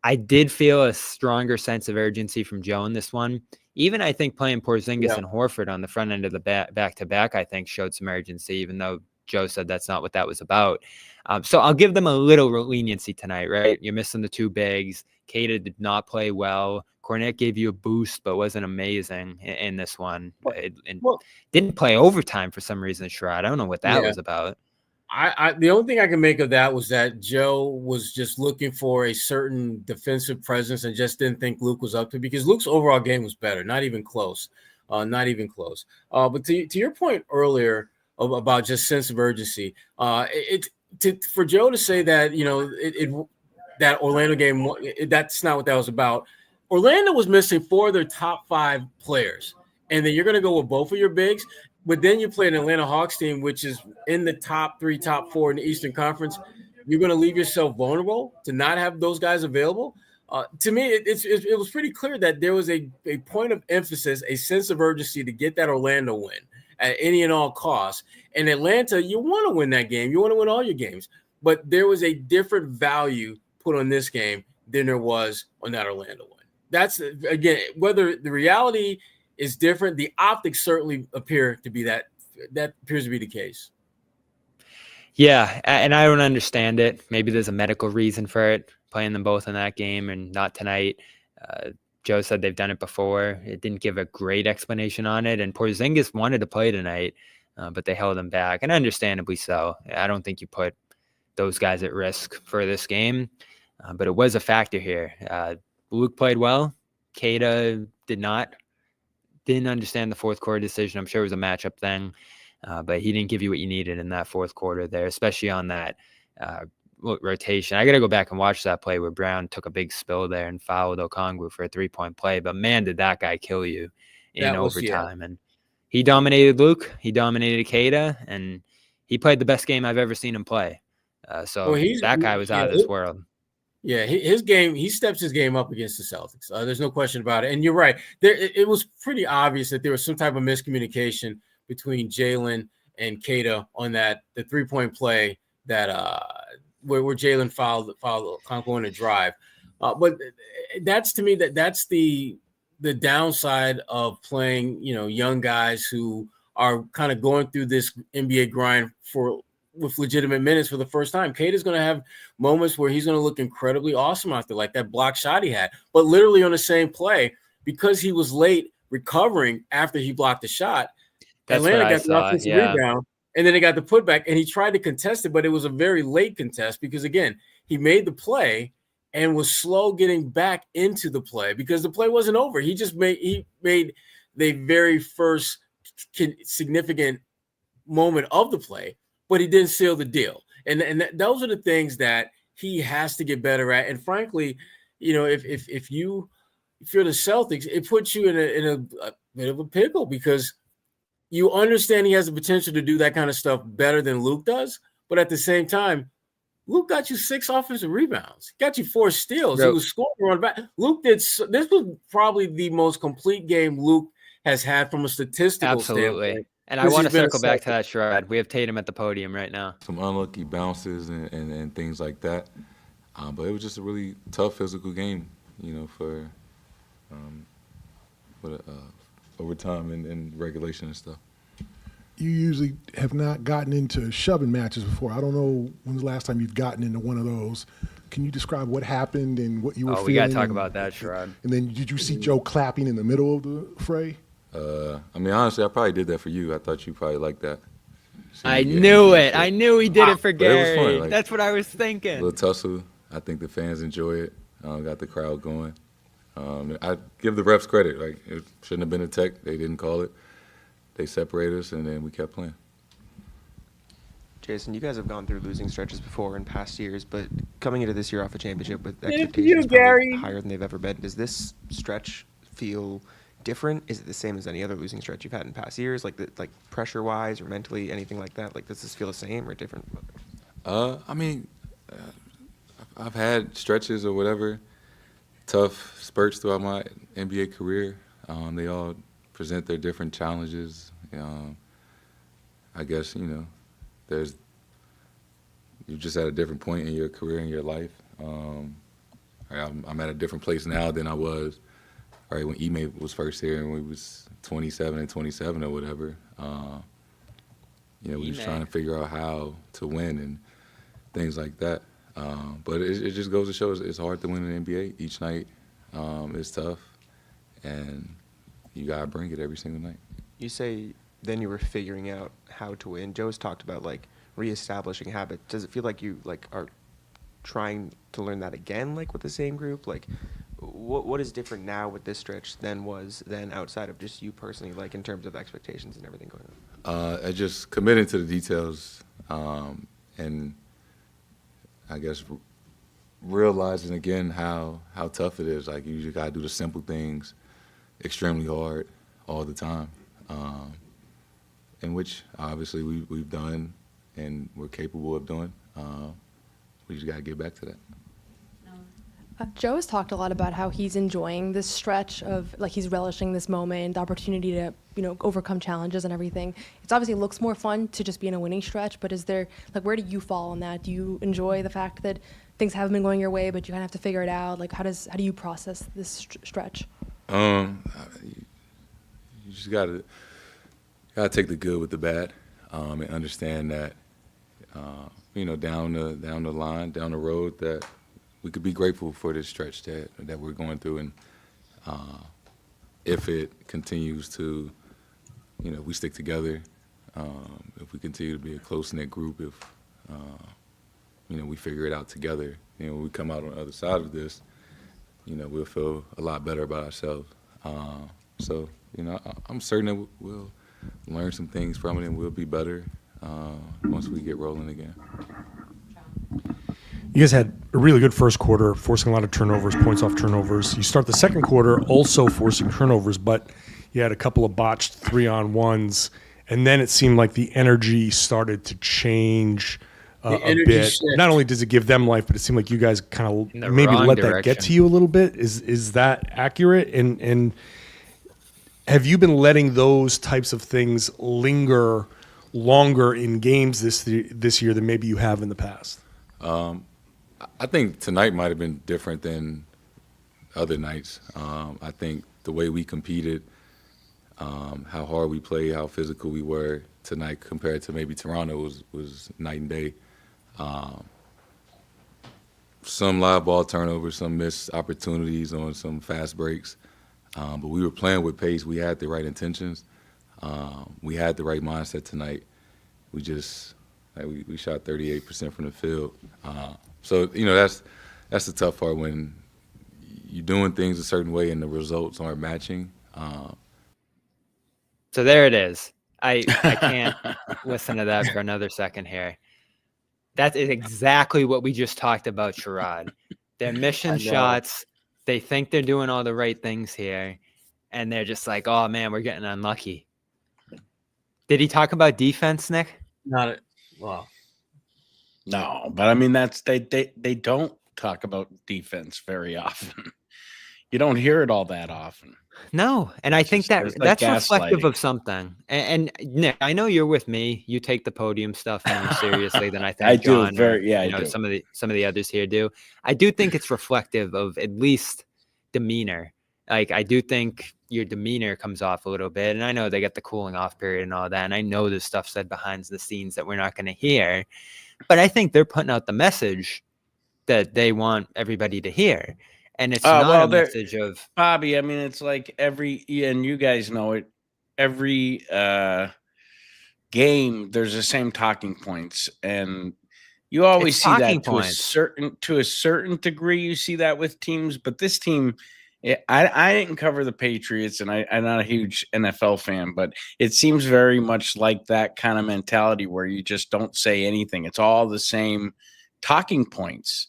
I did feel a stronger sense of urgency from Joe in this one. Even I think playing Porzingis and Horford on the front end of the back-to-back, I think showed some urgency, even though Joe said that's not what that was about. So I'll give them a little leniency tonight, right? You're missing the two bigs. Keita did not play well. Cornette gave you a boost, but wasn't amazing in this one. Didn't play overtime for some reason, Sherrod. I don't know what that was about. The only thing I can make of that was that Joe was just looking for a certain defensive presence and just didn't think Luke was up to it because Luke's overall game was better, not even close. But to your point earlier about just sense of urgency, for Joe to say that, that Orlando game, that's not what that was about. Orlando was missing 4 of their top 5 players, and then you're going to go with both of your bigs, but then you play an Atlanta Hawks team, which is in the top 3, top 4 in the Eastern Conference. You're going to leave yourself vulnerable to not have those guys available. To me, it was pretty clear that there was a point of emphasis, a sense of urgency to get that Orlando win at any and all costs. And Atlanta, you want to win that game. You want to win all your games. But there was a different value put on this game than there was on that Orlando win. That's, again, whether the reality is different, the optics certainly appear to be that appears to be the case. Yeah, and I don't understand it. Maybe there's a medical reason for it, playing them both in that game and not tonight. Joe said they've done it before. It didn't give a great explanation on it. And Porzingis wanted to play tonight, but they held him back, and understandably so. I don't think you put those guys at risk for this game, but it was a factor here. Luke played well. Keita did not. Didn't understand the fourth quarter decision. I'm sure it was a matchup thing, but he didn't give you what you needed in that fourth quarter there, especially on that rotation. I got to go back and watch that play where Brown took a big spill there and fouled Okongwu for a 3-point play. But man, did that guy kill you in overtime. And he dominated Luke. He dominated Keita, and he played the best game I've ever seen him play. That guy was out of this world. Yeah, his game, he steps his game up against the Celtics. There's no question about it. And you're right. It was pretty obvious that there was some type of miscommunication between Jalen and Keita on the 3-point play that where Jalen fouled Okonkwo on a drive. But that's, to me, that's the downside of playing, young guys who are kind of going through this NBA grind with legitimate minutes for the first time. Keita's going to have moments where he's going to look incredibly awesome out there, like that block shot he had. But literally on the same play, because he was late recovering after he blocked the shot, Atlanta got the offensive rebound, and then they got the putback, and he tried to contest it, but it was a very late contest because, again, he made the play and was slow getting back into the play because the play wasn't over. He made the very first significant moment of the play, but he didn't seal the deal. And those are the things that he has to get better at. And frankly, if you're the Celtics, it puts you in a bit of a pickle because you understand he has the potential to do that kind of stuff better than Luke does. But at the same time, Luke got you 6 offensive rebounds. He got you 4 steals. Yep. He was scoring on back. Luke did. This was probably the most complete game Luke has had from a statistical standpoint. And I want to circle back to that, Sherrod. We have Tatum at the podium right now. Some unlucky bounces and things like that. But it was just a really tough physical game, for overtime and regulation and stuff. You usually have not gotten into shoving matches before. I don't know when's the last time you've gotten into one of those. Can you describe what happened and what you were feeling? We got to talk about that, Sherrod. And then did you see Joe clapping in the middle of the fray? Honestly, I probably did that for you. I thought you probably liked that. I knew it. I knew he did it for Gary. It was fun. That's what I was thinking. A little tussle. I think the fans enjoy it. Got the crowd going. I give the refs credit. It shouldn't have been a tech. They didn't call it. They separated us, and then we kept playing. Jason, you guys have gone through losing stretches before in past years, but coming into this year off a championship with expectations probably higher than they've ever been, does this stretch feel different? Is it the same as any other losing stretch you've had in past years, like pressure-wise or mentally, anything like that? Does this feel the same or different? I've had stretches or whatever, tough spurts throughout my NBA career. They all present their different challenges. I guess, you're just at a different point in your career and your life. I'm at a different place now than I was when Ime was first here and we was 27 and 27 or whatever. We was trying to figure out how to win and things like that. But it just goes to show it's hard to win in the NBA each night. It's tough, and you got to bring it every single night. You say then you were figuring out how to win. Joe's talked about reestablishing habits. Does it feel like you are trying to learn that again, with the same group? What is different now with this stretch than outside of just you personally, in terms of expectations and everything going on? I just committing to the details, and I guess, realizing again how tough it is. Like, you just got to do the simple things extremely hard all the time, in which obviously we've done and we're capable of doing. We just got to get back to that. Joe has talked a lot about how he's enjoying this stretch of, like, he's relishing this moment, the opportunity to, overcome challenges and everything. It's obviously looks more fun to just be in a winning stretch, but is there, like, where do you fall on that? Do you enjoy the fact that things haven't been going your way, but you kind of have to figure it out? Like, how do you process this stretch? You just gotta take the good with the bad, and understand that, down the line, down the road, that we could be grateful for this stretch that we're going through, and if it continues to, we stick together, if we continue to be a close-knit group, if we figure it out together, when we come out on the other side of this, we'll feel a lot better about ourselves. So I'm certain that we'll learn some things from it, and we'll be better once we get rolling again. You guys had a really good first quarter, forcing a lot of turnovers, points off turnovers. You start the second quarter also forcing turnovers, but you had a couple of botched 3-on-1s, and then it seemed like the energy started to change a bit. Shift. Not only does it give them life, but it seemed like you guys kind of maybe wrong let that direction. get to you a little bit. Is that accurate? And have you been letting those types of things linger longer in games this year than maybe you have in the past? I think tonight might have been different than other nights. I think the way we competed, how hard we played, how physical we were tonight compared to maybe Toronto was night and day. Some live ball turnovers, some missed opportunities on some fast breaks. But we were playing with pace. We had the right intentions. We had the right mindset tonight. We just we shot 38% from the field. So that's the tough part, when you're doing things a certain way and the results aren't matching. So there it is. I can't listen to that for another second here. That is exactly what we just talked about, Sherrod. They're mission shots. They think they're doing all the right things here, and they're just like, oh, man, we're getting unlucky. Did he talk about defense, Nick? No, but I mean, they don't talk about defense very often. You don't hear it all that often. No, and I think that's reflective of something. And Nick, I know you're with me. You take the podium stuff more seriously than I think I do. John I do. Some of the others here do. I do think it's reflective of at least demeanor. Like, I do think your demeanor comes off a little bit, and I know they get the cooling off period and all that, and I know there's stuff said behind the scenes that we're not going to hear, but I think they're putting out the message that they want everybody to hear. And it's not a message of Bobby. I mean, it's like and you guys know it, every game, there's the same talking points, and you always see that to a certain degree. You see that with teams, but this team, I didn't cover the Patriots, and I'm not a huge NFL fan, but it seems very much like that kind of mentality where you just don't say anything. It's all the same talking points,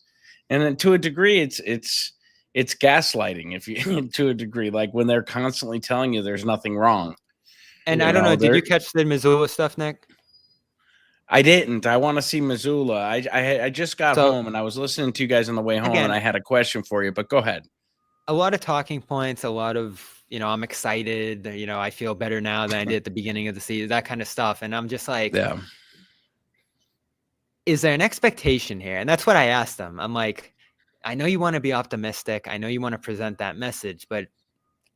and then to a degree, it's gaslighting, if you to a degree, like when they're constantly telling you there's nothing wrong. And I don't know, did you catch the Missoula stuff, Nick? I didn't. I want to see Missoula. I just got home, and I was listening to you guys on the way home, and I had a question for you, but go ahead. A lot of talking points, a lot of, I'm excited, I feel better now than I did at the beginning of the season, that kind of stuff. And I'm just like, is there an expectation here? And that's what I asked them. I'm like, I know you want to be optimistic. I know you want to present that message, but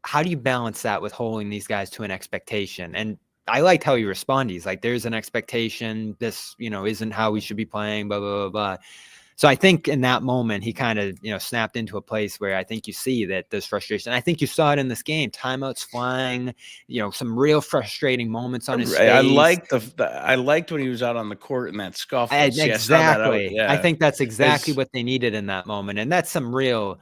how do you balance that with holding these guys to an expectation? And I liked how he responded. He's like, there's an expectation. This, isn't how we should be playing, blah, blah, blah, blah. So I think in that moment, he kind of, snapped into a place where I think you see that there's frustration. I think you saw it in this game. Timeouts flying, some real frustrating moments on his face. I liked when he was out on the court in that scuffle. Exactly. I think that's exactly what they needed in that moment. And that's some real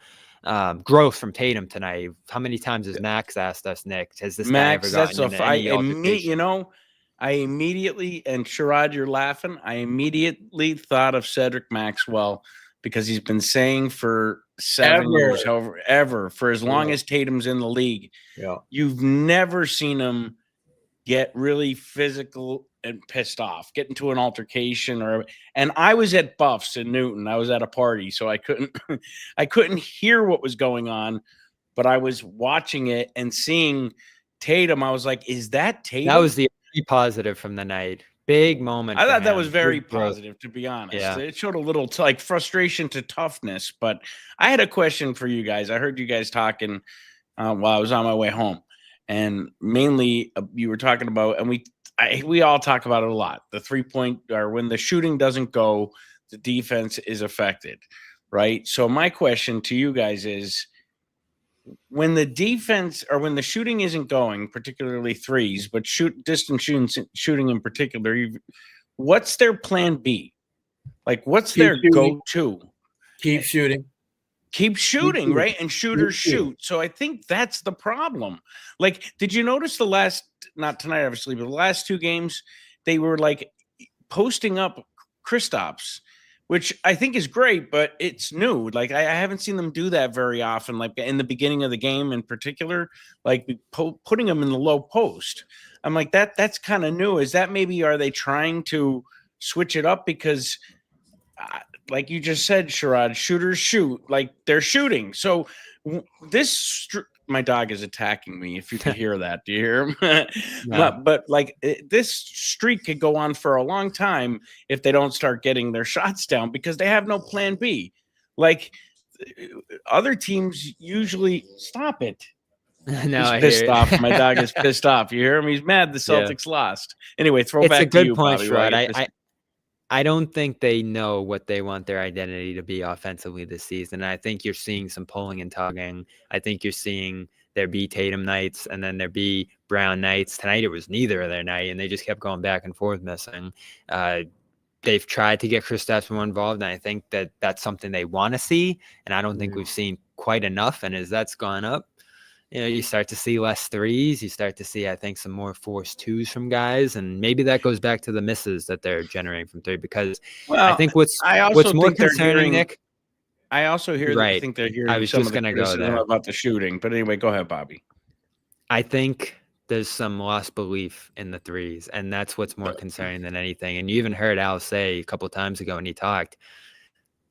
growth from Tatum tonight. How many times has Max asked us, Nick, has this guy ever gotten into any altercation? I immediately, and Sherrod, you're laughing, I immediately thought of Cedric Maxwell because he's been saying for 7 years, ever, for as long as Tatum's in the league, you've never seen him get really physical and pissed off, get into an altercation and I was at Buffs in Newton. I was at a party, so I couldn't hear what was going on, but I was watching it and seeing Tatum. I was like, is that Tatum? That was the positive from the night. Big moment. I thought him. that was very Big growth. positive, to be honest. Yeah. It showed a little like frustration to toughness, but I had a question for you guys. I heard you guys talking while I was on my way home, and mainly you were talking about, and we all talk about it a lot. The 3-point, or when the shooting doesn't go, the defense is affected, right? So my question to you guys is, when the defense or when the shooting isn't going, particularly threes, but distance shooting in particular, what's their plan B? Like, what's their go-to? Keep shooting. Keep shooting, right? And shooters shoot. So I think that's the problem. Like, did you notice not tonight, obviously, but the last 2 games, they were like posting up Kristaps, which I think is great, but it's new. Like, I haven't seen them do that very often, like in the beginning of the game in particular, like putting them in the low post. I'm like, that's kind of new. Is that maybe, are they trying to switch it up? Because like you just said, Sherrod, shooters shoot, like they're shooting. So my dog is attacking me. If you can hear that, do you hear him? But like this streak could go on for a long time if they don't start getting their shots down, because they have no plan B. Like other teams usually stop it. No, he's pissed off. My dog is pissed off. You hear him? He's mad the Celtics lost. Anyway, throw back to you, Bobby. It's a good point, Sherrod. I don't think they know what they want their identity to be offensively this season. I think you're seeing some pulling and tugging. I think you're seeing there be Tatum nights and then there be Brown nights. Tonight it was neither of their night, and they just kept going back and forth missing. They've tried to get Kristaps more involved, and I think that's something they want to see, and I don't think we've seen quite enough. And as that's gone up, you start to see less threes. You start to see, I think, some more forced 2s from guys, and maybe that goes back to the misses that they're generating from 3. Because I think what's more concerning, Nick. I also hear that I think they're hearing. I was just going to go there about the shooting, but anyway, go ahead, Bobby. I think there's some lost belief in the threes, and that's what's more concerning than anything. And you even heard Al say a couple of times ago when he talked,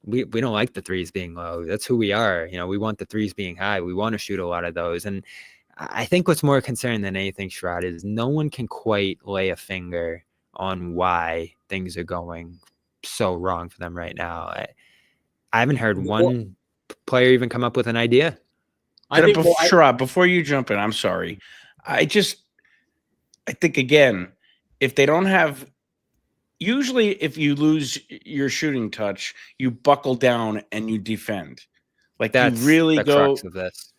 we don't like the threes being low. That's who we are. We want the threes being high. We want to shoot a lot of those. And I think what's more concerning than anything, Sherrod, is no one can quite lay a finger on why things are going so wrong for them right now. I haven't heard one player even come up with an idea. Sherrod, before you jump in, I'm sorry. I think, again, if they don't have, usually if you lose your shooting touch, you buckle down and you defend. Like, that's, you really the go. Crux of this.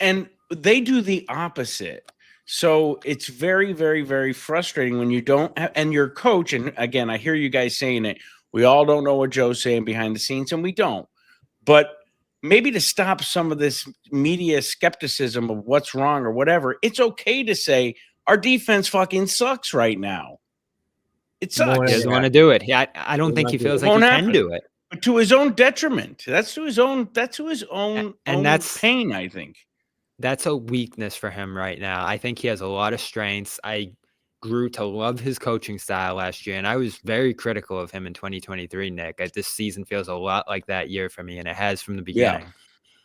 And they do the opposite. So it's very, very, very frustrating when you don't have, and your coach, and again, I hear you guys saying it, we all don't know what Joe's saying behind the scenes, and we don't. But maybe to stop some of this media skepticism of what's wrong or whatever, it's okay to say our defense fucking sucks right now. It sucks. He doesn't want to do it. I don't think he feels like he can do it. But to his own detriment. That's to his own that's pain, I think. That's a weakness for him right now. I think he has a lot of strengths. I grew to love his coaching style last year, and I was very critical of him in 2023, Nick. This season feels a lot like that year for me, and it has from the beginning. Yeah.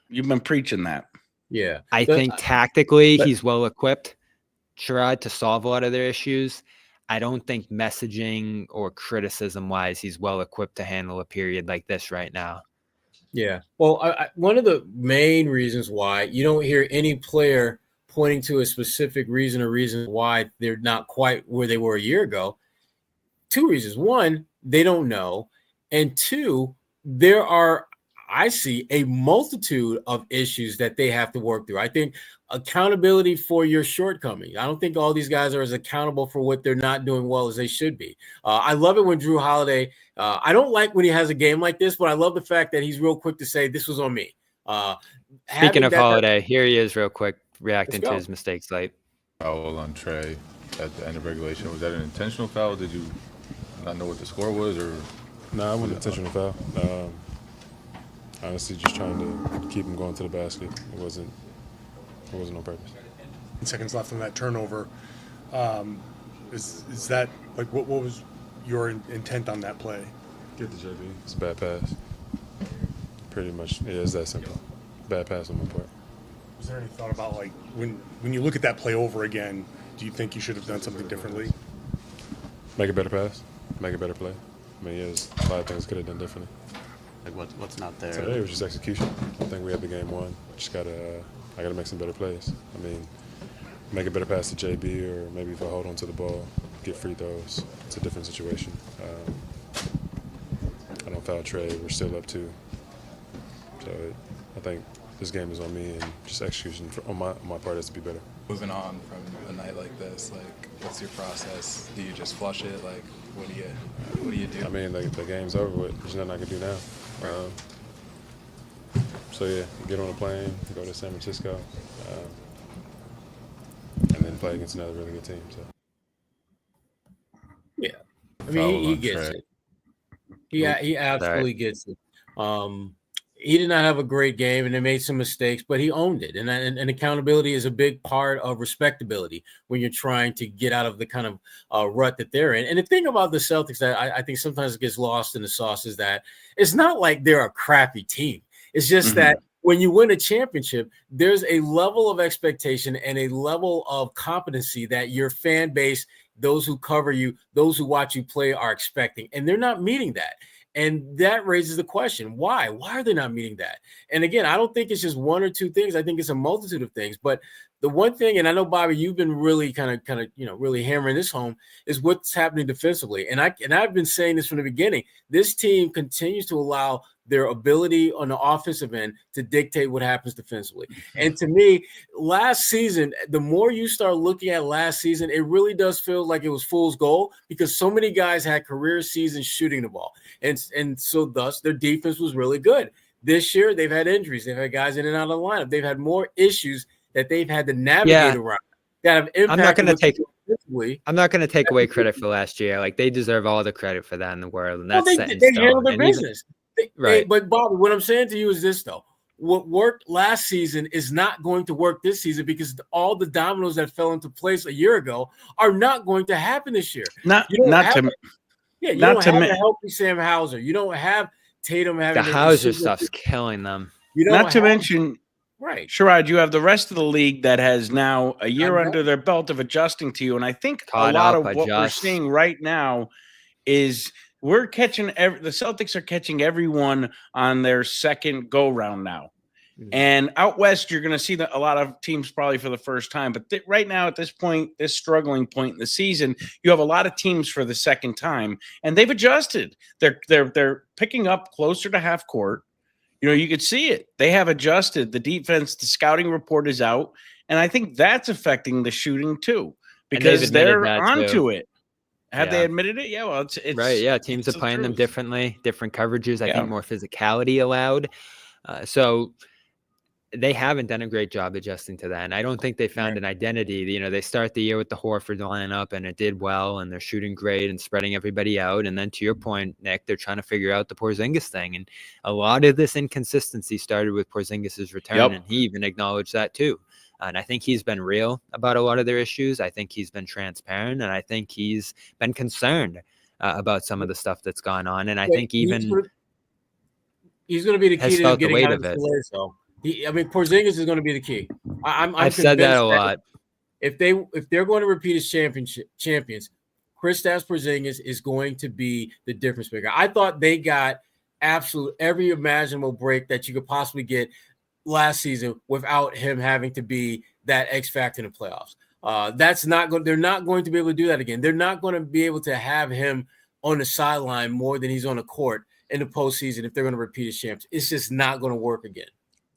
You've been preaching that. Yeah. I think tactically he's well-equipped, Sherrod, to solve a lot of their issues. I don't think messaging or criticism-wise he's well-equipped to handle a period like this right now. Yeah. Well, one of the main reasons why you don't hear any player pointing to a specific reason or reasons why they're not quite where they were a year ago. 2 reasons. 1, they don't know. And 2, there are, I see, a multitude of issues that they have to work through. I think accountability for your shortcomings. I don't think all these guys are as accountable for what they're not doing well as they should be. I love it when Drew Holiday, I don't like when he has a game like this, but I love the fact that he's real quick to say, this was on me. Speaking of Holiday, here he is real quick, reacting to his mistakes late. Foul on Trey. at the end of regulation. Was that an intentional foul? Did you not know what the score was, or? No, it wasn't an intentional foul. Honestly, just trying to keep him going to the basket. It wasn't on purpose. Seconds left on that turnover. Is that like what was your intent on that play? Get the JB. It's a bad pass. Pretty much, yeah, it's that simple. Bad pass on my part. Was there any thought about like when you look at that play over again, do you think you should have done something differently? Make a better pass. Make a better play. I mean, there's a lot of things could have done differently. Like what's not there? Today it was just execution. I think we had the game won. I gotta make some better plays. I mean, make a better pass to JB, or maybe if I hold on to the ball, get free throws. It's a different situation. I don't foul Trey. We're still up 2. So I think this game is on me, and just execution on my part has to be better. Moving on from a night like this, like, what's your process? Do you just flush it? Like, what do you do? I mean, the game's over with. There's nothing I can do now. So yeah, get on a plane, go to San Francisco, and then play against another really good team. So. Yeah, I mean, he gets it. He absolutely gets it. He did not have a great game, and they made some mistakes, but he owned it. And accountability is a big part of respectability when you're trying to get out of the kind of rut that they're in. And the thing about the Celtics that I think sometimes gets lost in the sauce is that it's not like they're a crappy team. It's just that when you win a championship, there's a level of expectation and a level of competency that your fan base, those who cover you, those who watch you play are expecting, and they're not meeting that. And that raises the question, why? Why are they not meeting that? And again, I don't think it's just one or two things. I think it's a multitude of things. But the one thing, and I know, Bobby, you've been really kind of, really hammering this home, is what's happening defensively. And I've been saying this from the beginning. This team continues to allow their ability on the offensive end to dictate what happens defensively. And to me, last season, the more you start looking at last season, it really does feel like it was fool's gold, because so many guys had career seasons shooting the ball. And so thus their defense was really good. This year, they've had injuries. They've had guys in and out of the lineup. They've had more issues that they've had to navigate around that have impacted. I'm not going to take away credit for last year. Like, they deserve all the credit for that in the world. And that's they handled their business. Right. But Bobby, what I'm saying to you is this, though. What worked last season is not going to work this season, because all the dominoes that fell into place a year ago are not going to happen this year. You don't have a healthy Sam Hauser. You don't have Tatum having the Hauser stuff's killing them. Not to mention, Sherrod, you have the rest of the league that has now a year under their belt of adjusting to you. And I think a lot of what we're seeing right now is we're catching the Celtics are catching everyone on their second go round now. And out west, you're going to see a lot of teams probably for the first time. But right now, at this point, this struggling point in the season, you have a lot of teams for the second time, and they've adjusted. They're picking up closer to half court. You could see it. They have adjusted. The defense, the scouting report is out, and I think that's affecting the shooting too, because they're onto it. Have they admitted it? Yeah, well, it's right. Yeah, teams are playing them differently, different coverages. I think more physicality allowed. So they haven't done a great job adjusting to that. And I don't think they found an identity. They start the year with the Horford lineup, and it did well, and they're shooting great and spreading everybody out. And then, to your point, Nick, they're trying to figure out the Porzingis thing. And a lot of this inconsistency started with Porzingis' return, and he even acknowledged that too. And I think he's been real about a lot of their issues. I think he's been transparent, and I think he's been concerned about some of the stuff that's gone on. And I think even he's going to be the key to getting out of the delay. So Porzingis is going to be the key. I've said that a lot. If they're going to repeat as champions, Kristaps Porzingis is going to be the difference maker. I thought they got absolute every imaginable break that you could possibly get last season without him having to be that X factor in the playoffs. They're not going to be able to do that again. They're not going to be able to have him on the sideline more than he's on the court in the postseason if they're going to repeat as champs. It's just not going to work again.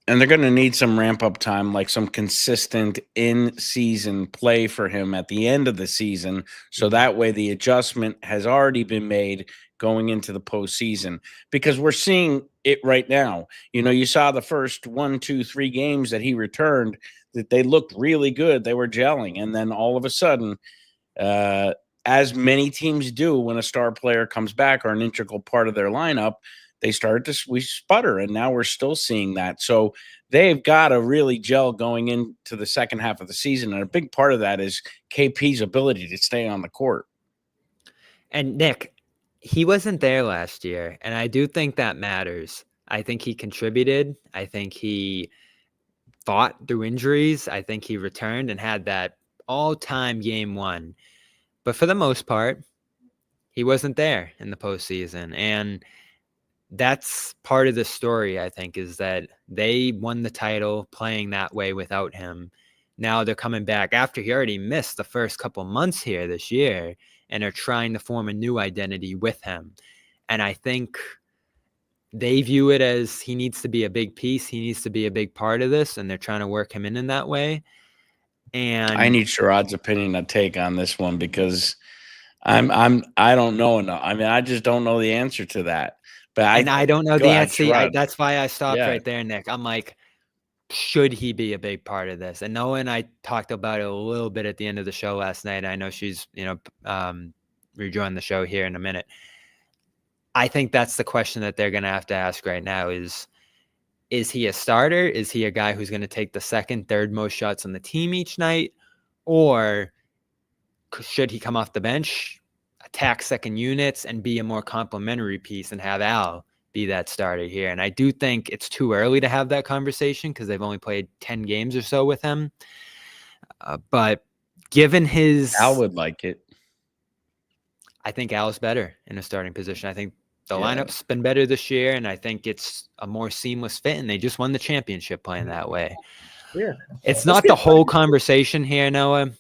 And they're going to need some ramp up time, like some consistent in-season play for him at the end of the season. So that way the adjustment has already been made going into the postseason, because we're seeing it right now. You saw the first 1, 2, 3 games that he returned that they looked really good. They were gelling. And then all of a sudden as many teams do when a star player comes back or an integral part of their lineup, they started we sputter, and now we're still seeing that. So they've got to really gel going into the second half of the season, and a big part of that is KP's ability to stay on the court. And Nick, he wasn't there last year, and I do think that matters. I think he contributed. I think he fought through injuries. I think he returned and had that all-time game one. But for the most part, he wasn't there in the postseason. And that's part of the story, I think, is that they won the title playing that way without him. Now they're coming back after he already missed the first couple months here this year, and are trying to form a new identity with him. And I think they view it as he needs to be a big piece. He needs to be a big part of this, and they're trying to work him in that way. And I need Sherrod's opinion to take on this one, because I don't know enough. I mean, I just don't know the answer to that. But I don't know the answer. That's why I stopped right there, Nick. I'm like, should he be a big part of this? And Noah and I talked about it a little bit at the end of the show last night. I know she's, rejoin the show here in a minute. I think that's the question that they're going to have to ask right now is he a starter? Is he a guy who's going to take the second, third most shots on the team each night? Or should he come off the bench, attack second units, and be a more complementary piece and have Al be that starter here? And I do think it's too early to have that conversation because they've only played 10 games or so with him. But given his... Al would like it. I think Al's better in a starting position. I think the lineup's been better this year, and I think it's a more seamless fit, and they just won the championship playing that way. Yeah. It's not the whole conversation here, Noah,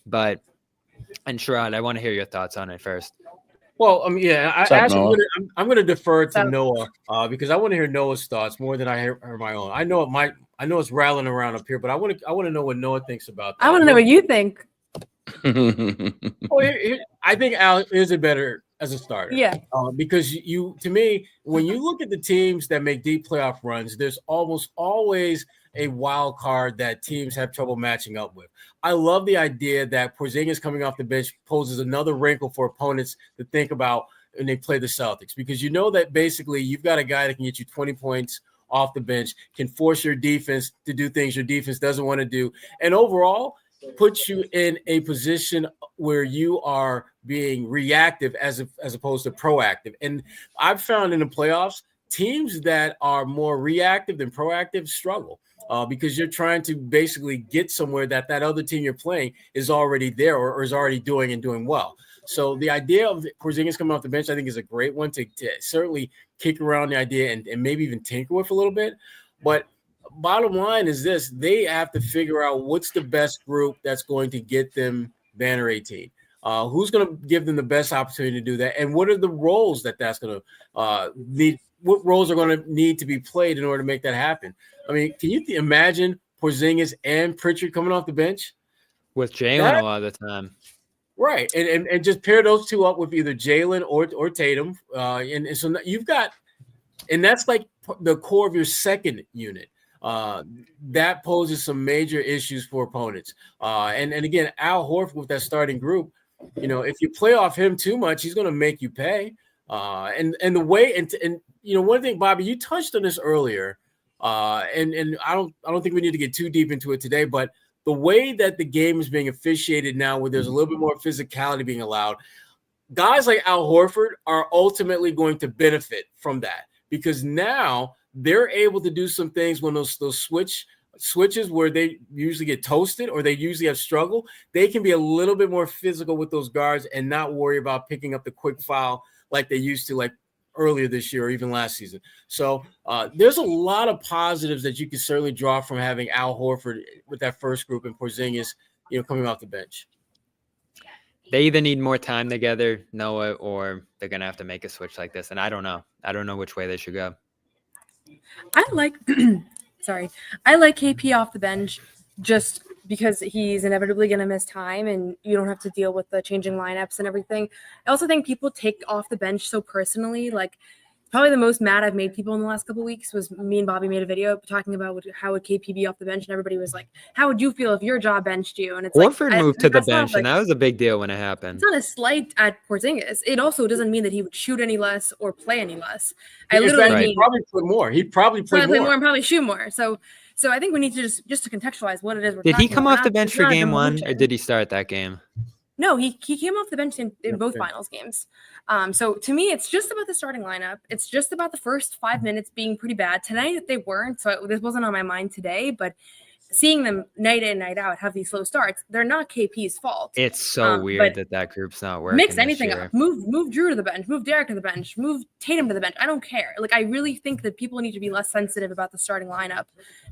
and Sherrod, I want to hear your thoughts on it first. Well, I'm going to defer to Noah because I want to hear Noah's thoughts more than I hear my own. I know it's rattling around up here, but I want to know what Noah thinks about that. I want to know what you think. I think Al is better as a starter. Yeah. Because to me, when you look at the teams that make deep playoff runs, there's almost always a wild card that teams have trouble matching up with. I love the idea that Porzingis coming off the bench poses another wrinkle for opponents to think about when they play the Celtics, because you know that basically you've got a guy that can get you 20 points off the bench, can force your defense to do things your defense doesn't want to do, and overall puts you in a position where you are being reactive as opposed to proactive. And I've found in the playoffs, teams that are more reactive than proactive struggle because you're trying to basically get somewhere that other team you're playing is already there or is already doing well. So the idea of Porzingis coming off the bench, I think, is a great one to certainly kick around the idea and maybe even tinker with a little bit. But bottom line is this: they have to figure out what's the best group that's going to get them banner 18. Who's going to give them the best opportunity to do that? And what are the roles that's going to need? What roles are going to need to be played in order to make that happen? I mean, can you imagine Porzingis and Pritchard coming off the bench? With Jalen a lot of the time. Right. And just pair those two up with either Jalen or Tatum. And so you've got – and that's like the core of your second unit. That poses some major issues for opponents. And again, Al Horford with that starting group, if you play off him too much, he's going to make you pay. And the way and one thing, Bobby, you touched on this earlier, and I don't think we need to get too deep into it today, but the way that the game is being officiated now, where there's a little bit more physicality being allowed, guys like Al Horford are ultimately going to benefit from that, because now they're able to do some things when those switches where they usually get toasted or they usually have struggle, they can be a little bit more physical with those guards and not worry about picking up the quick foul like they used to, like earlier this year or even last season. So there's a lot of positives that you can certainly draw from having Al Horford with that first group and Porzingis, coming off the bench. They either need more time together, Noah, or they're going to have to make a switch like this. And I don't know. I don't know which way they should go. I like KP off the bench just because he's inevitably going to miss time and you don't have to deal with the changing lineups and everything. I also think people take off the bench so personally. Like Probably the most mad I've made people in the last couple of weeks was me and Bobby made a video talking about how would KP be off the bench, and everybody was like, "How would you feel if your job benched you?" And it's Horford like, moved to the that's not, bench, and that was a big deal when it happened. It's not a slight at Porzingis. It also doesn't mean that he would shoot any less or play any less. He'd probably play more. He'd probably play more and probably shoot more. So I think we need to just to contextualize what it is. Did he come off the bench for game one, or did he start that game? No, he came off the bench in both finals games. So to me, it's just about the starting lineup. It's just about the first 5 minutes being pretty bad. Tonight they weren't, so this wasn't on my mind today, but seeing them night in, night out have these slow starts, they're not KP's fault. It's so weird that group's not working. Mix anything up. Move Drew to the bench. Move Derek to the bench. Move Tatum to the bench. I don't care. Like, I really think that people need to be less sensitive about the starting lineup,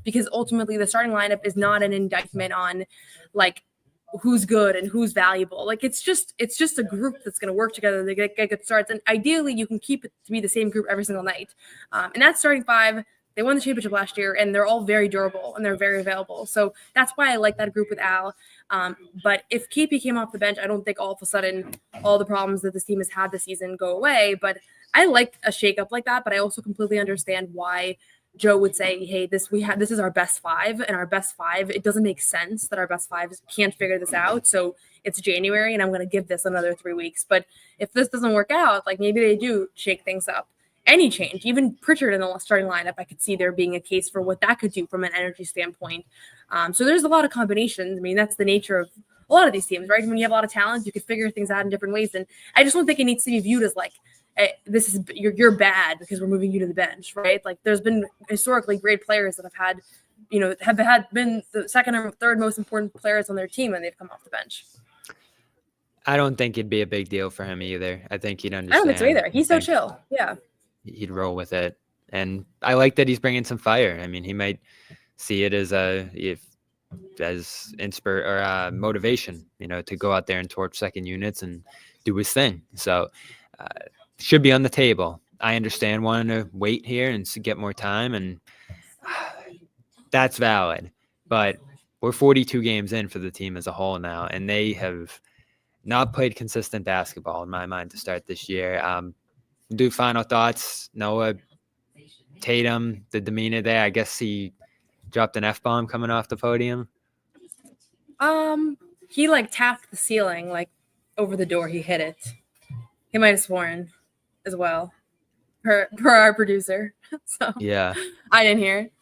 because ultimately the starting lineup is not an indictment on like who's good and who's valuable. Like, it's just a group that's going to work together to get good starts. And ideally you can keep it to be the same group every single night. And that starting five, they won the championship last year, and they're all very durable and they're very available. So that's why I like that group with Al. But if KP came off the bench, I don't think all of a sudden all the problems that this team has had this season go away. But I like a shakeup like that. But I also completely understand why Joe would say, hey, this is our best five, and our best five, it doesn't make sense that our best five can't figure this out. So it's January, and I'm going to give this another 3 weeks. But if this doesn't work out, like, maybe they do shake things up. Any change, even Pritchard in the starting lineup, I could see there being a case for what that could do from an energy standpoint. So there's a lot of combinations. I mean, that's the nature of a lot of these teams, right? When you have a lot of talent, you could figure things out in different ways. And I just don't think it needs to be viewed as like, this is you're bad because we're moving you to the bench, right? Like, there's been historically great players that have been the second or third most important players on their team, and they've come off the bench. I don't think it'd be a big deal for him either. I think he'd understand. I don't think so either. He's so chill. Yeah. He'd roll with it. And I like that he's bringing some fire. I mean, he might see it as motivation, to go out there and torch second units and do his thing. So should be on the table. I understand wanting to wait here and get more time, and that's valid. But we're 42 games in for the team as a whole now, and they have not played consistent basketball in my mind to start this year. Do final thoughts. Noah, Tatum, the demeanor there. I guess he dropped an F-bomb coming off the podium. He tapped the ceiling over the door. He hit it. He might have sworn as well, per our producer. So yeah, I didn't hear it.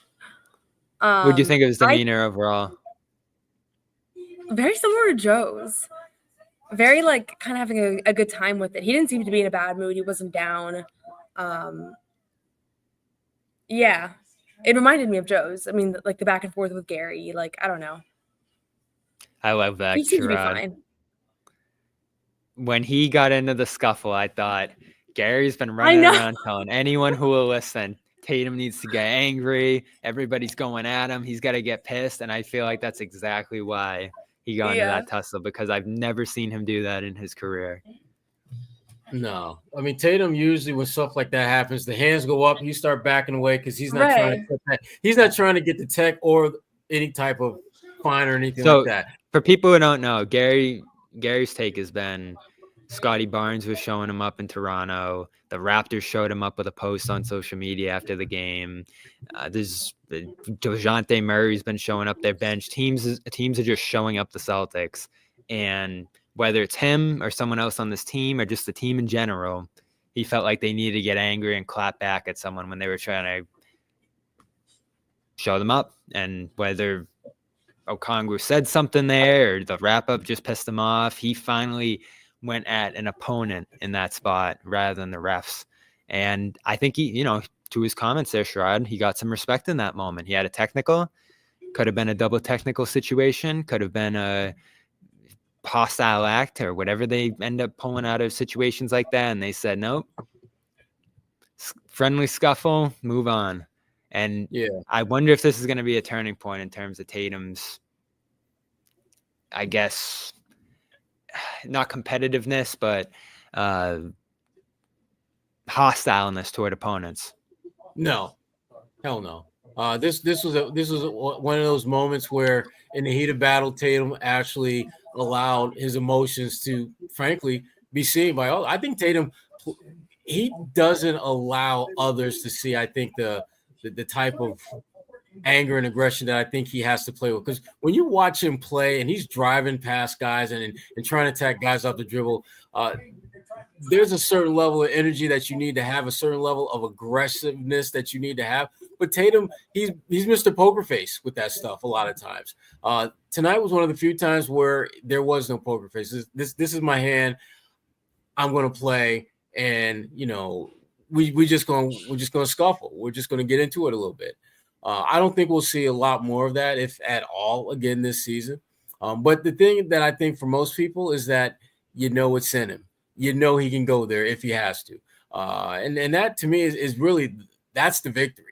What do you think of his demeanor overall? Very similar to Joe's. Very kind of having a good time with it. He didn't seem to be in a bad mood. He wasn't down. Yeah, it reminded me of Joe's. I mean, the back and forth with Gary. I don't know. I love that. He seemed to be fine. When he got into the scuffle, I thought Gary's been running around telling anyone who will listen, Tatum needs to get angry. Everybody's going at him. He's got to get pissed. And I feel like that's exactly why he got into that tussle, because I've never seen him do that in his career. No. I mean, Tatum usually, when stuff like that happens, the hands go up, you start backing away because he's not trying to get the tech or any type of fine or anything like that. For people who don't know, Gary's take has been Scotty Barnes was showing him up in Toronto. The Raptors showed him up with a post on social media after the game. There's DeJounte Murray's been showing up their bench. Teams are just showing up the Celtics. And whether it's him or someone else on this team or just the team in general, he felt like they needed to get angry and clap back at someone when they were trying to show them up. And whether Okongwu said something there or the wrap-up just pissed him off, he finally went at an opponent in that spot rather than the refs. And I think he, to his comments there, Sherrod, he got some respect in that moment. He had a technical, could have been a double technical situation, could have been a hostile act or whatever they end up pulling out of situations like that. And they said, nope, friendly scuffle, move on. And I wonder if this is going to be a turning point in terms of Tatum's, I guess, not competitiveness, but hostileness toward opponents. No, hell no. This was one of those moments where, in the heat of battle, Tatum actually allowed his emotions to, frankly, be seen by all. I think Tatum, he doesn't allow others to see, I think, the type of anger and aggression that I think he has to play with. Because when you watch him play and he's driving past guys and trying to attack guys off the dribble, there's a certain level of energy that you need to have, a certain level of aggressiveness that you need to have. But Tatum, he's Mr. Poker Face with that stuff a lot of times. Tonight was one of the few times where there was no poker face. This is my hand. I'm going to play, and we're just going to scuffle. We're just going to get into it a little bit. I don't think we'll see a lot more of that, if at all, again this season. But the thing that I think for most people is that it's in him. He can go there if he has to. And that to me is really, that's the victory.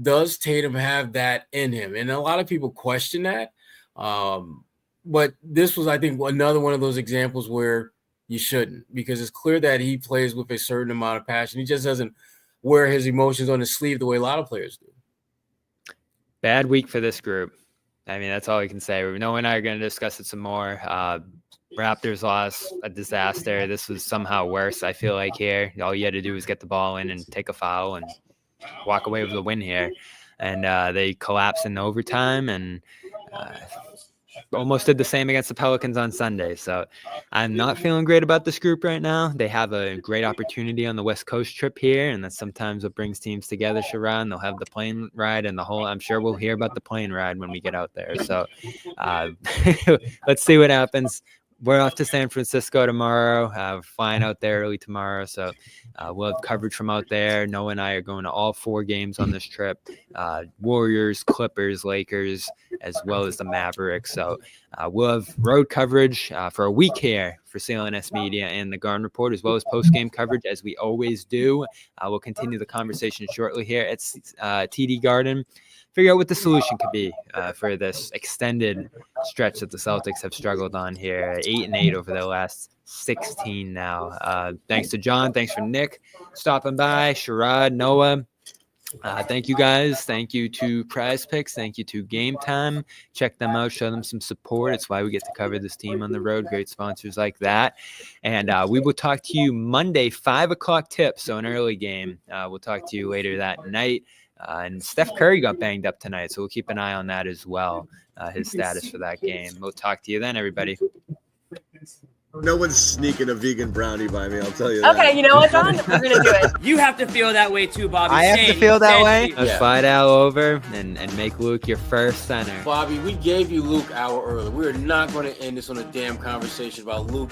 Does Tatum have that in him? And a lot of people question that. But this was, I think, another one of those examples where you shouldn't, because it's clear that he plays with a certain amount of passion. He just doesn't wear his emotions on his sleeve the way a lot of players do. Bad week for this group. I mean, that's all we can say. Noah and I are going to discuss it some more. Raptors loss, a disaster. This was somehow worse, I feel like, here. All you had to do was get the ball in and take a foul and walk away with a win here. And they collapsed in overtime and almost did the same against the Pelicans on Sunday. So I'm not feeling great about this group right now. They have a great opportunity on the West Coast trip here, and that's sometimes what brings teams together, Sherrod. They'll have the plane ride and the whole – I'm sure we'll hear about the plane ride when we get out there. So let's see what happens. We're off to San Francisco tomorrow. We're flying out there early tomorrow, so we'll have coverage from out there. Noah and I are going to all 4 games on this trip, Warriors, Clippers, Lakers, as well as the Mavericks. So we'll have road coverage for a week here for CLNS Media and the Garden Report, as well as post-game coverage, as we always do. We'll continue the conversation shortly here at TD Garden. Figure out what the solution could be for this extended stretch that the Celtics have struggled on here. 8-8 over their last 16 now. Thanks to John. Thanks for Nick stopping by. Sherrod, Noah. Thank you guys. Thank you to Prize Picks. Thank you to Game Time. Check them out. Show them some support. It's why we get to cover this team on the road. Great sponsors like that. And we will talk to you Monday, 5 o'clock tip. So an early game. We'll talk to you later that night. And Steph Curry got banged up tonight, so we'll keep an eye on that as well, his status for that game. We'll talk to you then, everybody. No one's sneaking a vegan brownie by me, I'll tell you that. Okay, you know what, John? We're going to do it. You have to feel that way too, Bobby. I have to feel that way? Let's fly Al over and make Luke your first center. Bobby, we gave you Luke an hour early. We're not going to end this on a damn conversation about Luke